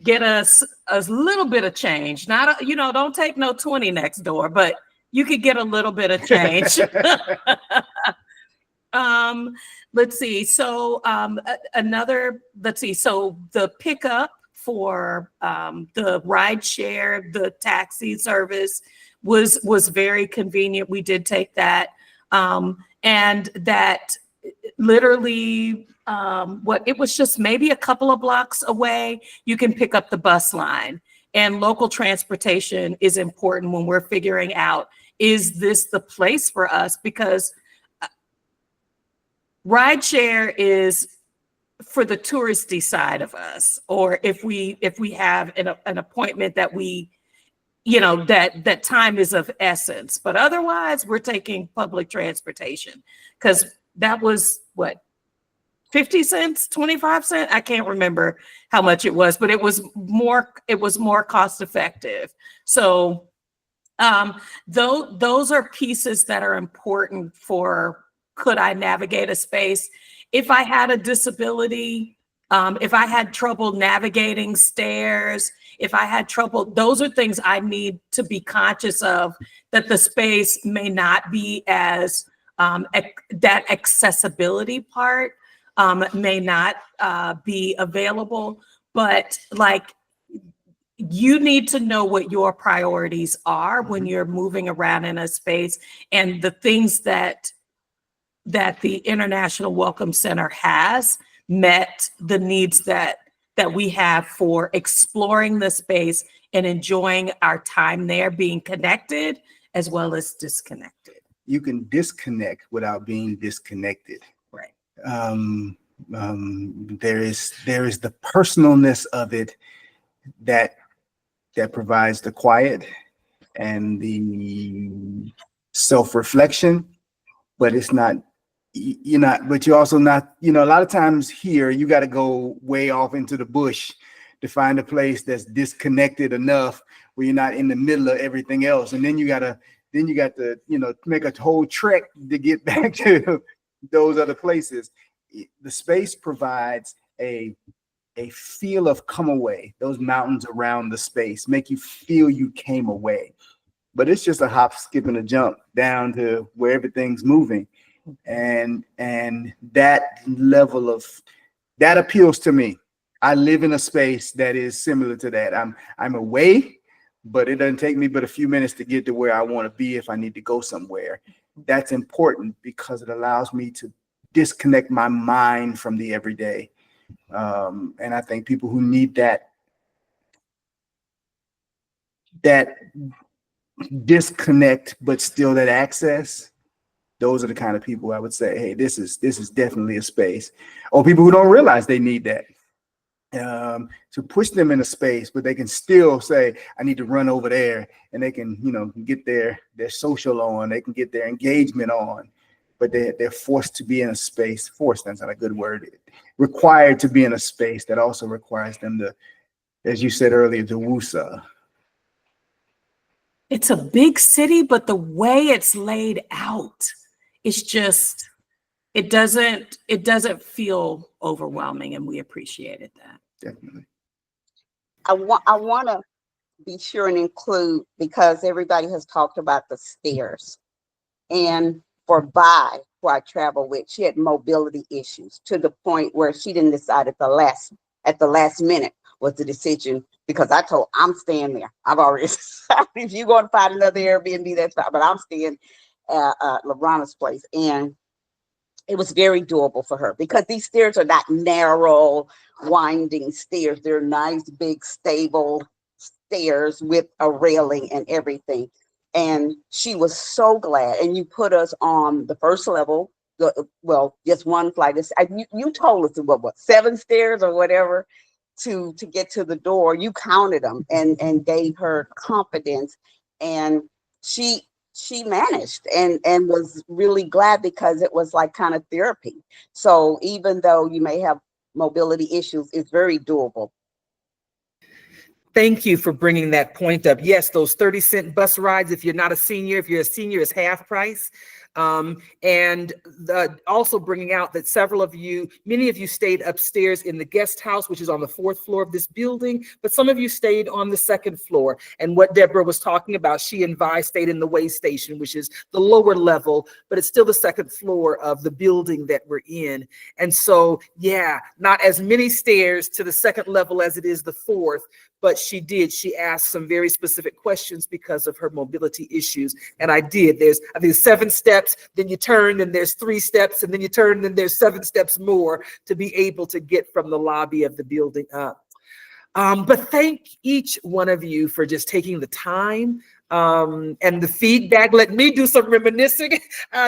Get us a little bit of change. Not you know, don't take no 20 next door, but you could get a little bit of change. Let's see. So So the pickup for the ride share, the taxi service was very convenient. We did take that, and that literally it was just maybe a couple of blocks away. You can pick up the bus line, and local transportation is important when we're figuring out, is this the place for us? Because rideshare is for the touristy side of us, or if we have an appointment that we, you know, that time is of essence. But otherwise, we're taking public transportation, because that was what, 50 cents, 25 cents? I can't remember how much it was, but it was more cost effective. So those are pieces that are important for, could I navigate a space? If I had a disability, if I had trouble navigating stairs, if I had trouble, those are things I need to be conscious of, that the space may not be as, that accessibility part may not be available. But like, you need to know what your priorities are when you're moving around in a space, and the things that the International Welcome Center has met the needs that we have for exploring the space and enjoying our time there, being connected as well as disconnected. You can disconnect without being disconnected. Right. There is the personalness of it that provides the quiet and the self-reflection, but it's not, but you're also not, a lot of times here, you got to go way off into the bush to find a place that's disconnected enough where you're not in the middle of everything else. And then you got to, make a whole trek to get back to those other places. The space provides a feel of come away. Those mountains around the space make you feel you came away. But it's just a hop, skip, and a jump down to where everything's moving. And that level of, that appeals to me. I live in a space that is similar to that. I'm away, but it doesn't take me but a few minutes to get to where I want to be if I need to go somewhere. That's important because it allows me to disconnect my mind from the everyday. And I think people who need that disconnect, but still that access, those are the kind of people I would say, hey, this is definitely a space. Or people who don't realize they need that. To push them in a space, but they can still say, I need to run over there, and they can, get their social on, they can get their engagement on, but they're forced to be in a space. Forced, that's not a good word. Required to be in a space that also requires them to, as you said earlier, to woosa. It's a big city, but the way it's laid out, it's just, it doesn't feel overwhelming, and we appreciated that. Definitely. I want to be sure and include, because everybody has talked about the stairs, and who I travel with, she had mobility issues to the point where she didn't decide at the last minute was the decision, because I told I'm staying there. I've already decided, if you're going to find another Airbnb, that's fine, but I'm staying at LaRahna's place. And it was very doable for her because these stairs are not narrow, winding stairs. They're nice, big, stable stairs with a railing and everything. And she was so glad. And you put us on the first level, well, just one flight. You told us what 7 stairs or whatever to get to the door. You counted them and gave her confidence. And she managed and was really glad, because it was like kind of therapy. So even though you may have mobility issues, it's very doable. Thank you for bringing that point up. Yes, those 30-cent bus rides, if you're not a senior, if you're a senior, is half price. And also bringing out that many of you stayed upstairs in the guest house, which is on the 4th floor of this building, but some of you stayed on the 2nd floor. And what Deborah was talking about, she and Vi stayed in the way station, which is the lower level, but it's still the 2nd floor of the building that we're in. And so, yeah, not as many stairs to the 2nd level as it is the 4th, but she asked some very specific questions because of her mobility issues. And I think there's 7 steps, then you turn, and there's 3 steps, and then you turn, and then there's 7 steps more to be able to get from the lobby of the building up. But thank each one of you for just taking the time and the feedback. Let me do some reminiscing.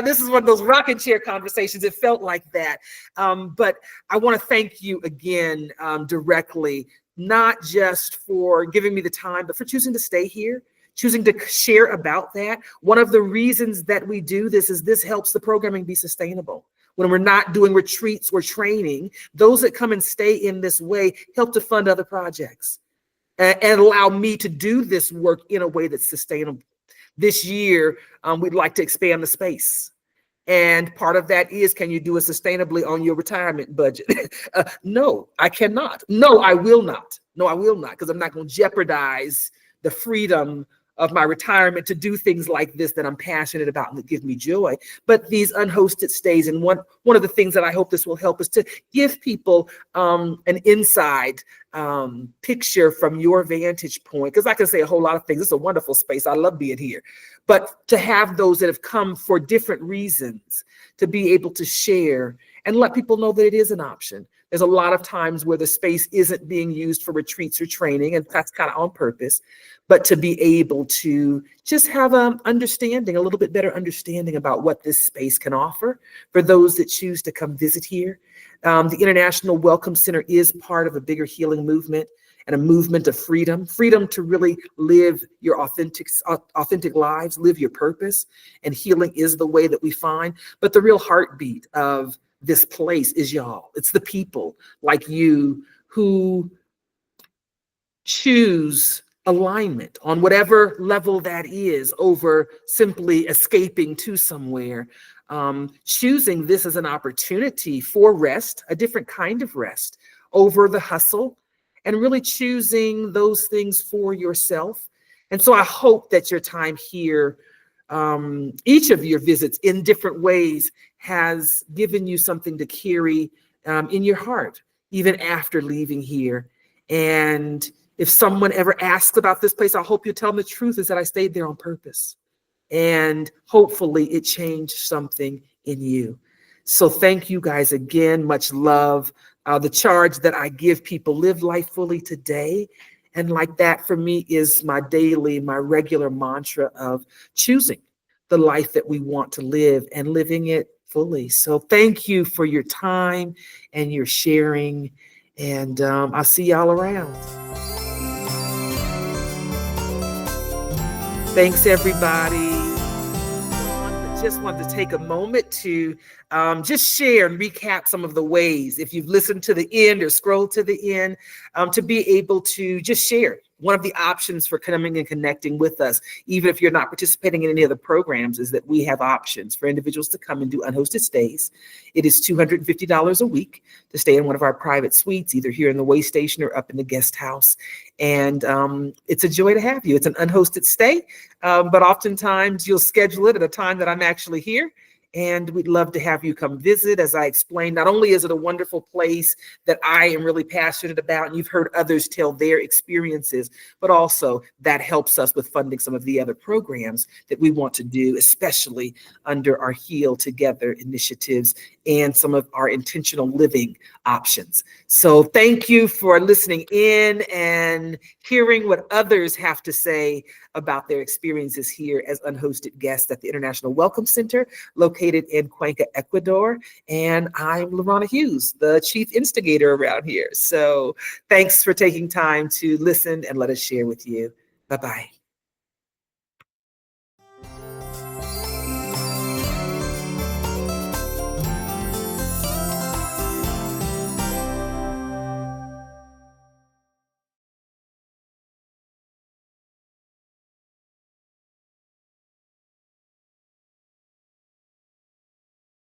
This is one of those rocking chair conversations. It felt like that. But I want to thank you again directly, not just for giving me the time, but for choosing to stay here, choosing to share about that. One of the reasons that we do this is this helps the programming be sustainable. When we're not doing retreats or training, those that come and stay in this way help to fund other projects and allow me to do this work in a way that's sustainable. This year, we'd like to expand the space. And part of that is, can you do it sustainably on your retirement budget? No, I cannot. No, I will not. No, I will not, because I'm not going to jeopardize the freedom of my retirement to do things like this that I'm passionate about and that give me joy. But these unhosted stays, and one of the things that I hope this will help is to give people an inside picture from your vantage point, because I can say a whole lot of things. It's a wonderful space. I love being here. But to have those that have come for different reasons to be able to share and let people know that it is an option. There's a lot of times where the space isn't being used for retreats or training, and that's kind of on purpose, but to be able to just have a little bit better understanding about what this space can offer for those that choose to come visit here. The International Welcome Center is part of a bigger healing movement and a movement of freedom to really live your authentic lives, live your purpose, and healing is the way that we find. But the real heartbeat of this place is y'all. It's the people like you who choose alignment on whatever level that is over simply escaping to somewhere. Choosing this as an opportunity for rest, a different kind of rest over the hustle, and really choosing those things for yourself. And so I hope that your time here, each of your visits in different ways, has given you something to carry in your heart, even after leaving here. And if someone ever asks about this place, I hope you tell them the truth is that I stayed there on purpose. And hopefully it changed something in you. So thank you guys again. Much love. The charge that I give people: live life fully today. And like that for me is my regular mantra of choosing the life that we want to live and living it fully. So thank you for your time and your sharing. And I'll see y'all around. Thanks, everybody. Just wanted to take a moment to just share and recap some of the ways, if you've listened to the end or scrolled to the end, to be able to just share one of the options for coming and connecting with us, even if you're not participating in any of the programs, is that we have options for individuals to come and do unhosted stays. It is $250 a week to stay in one of our private suites, either here in the way station or up in the guest house. And it's a joy to have you. It's an unhosted stay, but oftentimes you'll schedule it at a time that I'm actually here. And we'd love to have you come visit. As I explained, not only is it a wonderful place that I am really passionate about, and you've heard others tell their experiences, but also that helps us with funding some of the other programs that we want to do, especially under our Heal Together initiatives and some of our intentional living options. So thank you for listening in and hearing what others have to say about their experiences here as unhosted guests at the International Welcome Center located in Cuenca, Ecuador. And I'm LaRahna Hughes, the chief instigator around here. So thanks for taking time to listen and let us share with you. Bye-bye.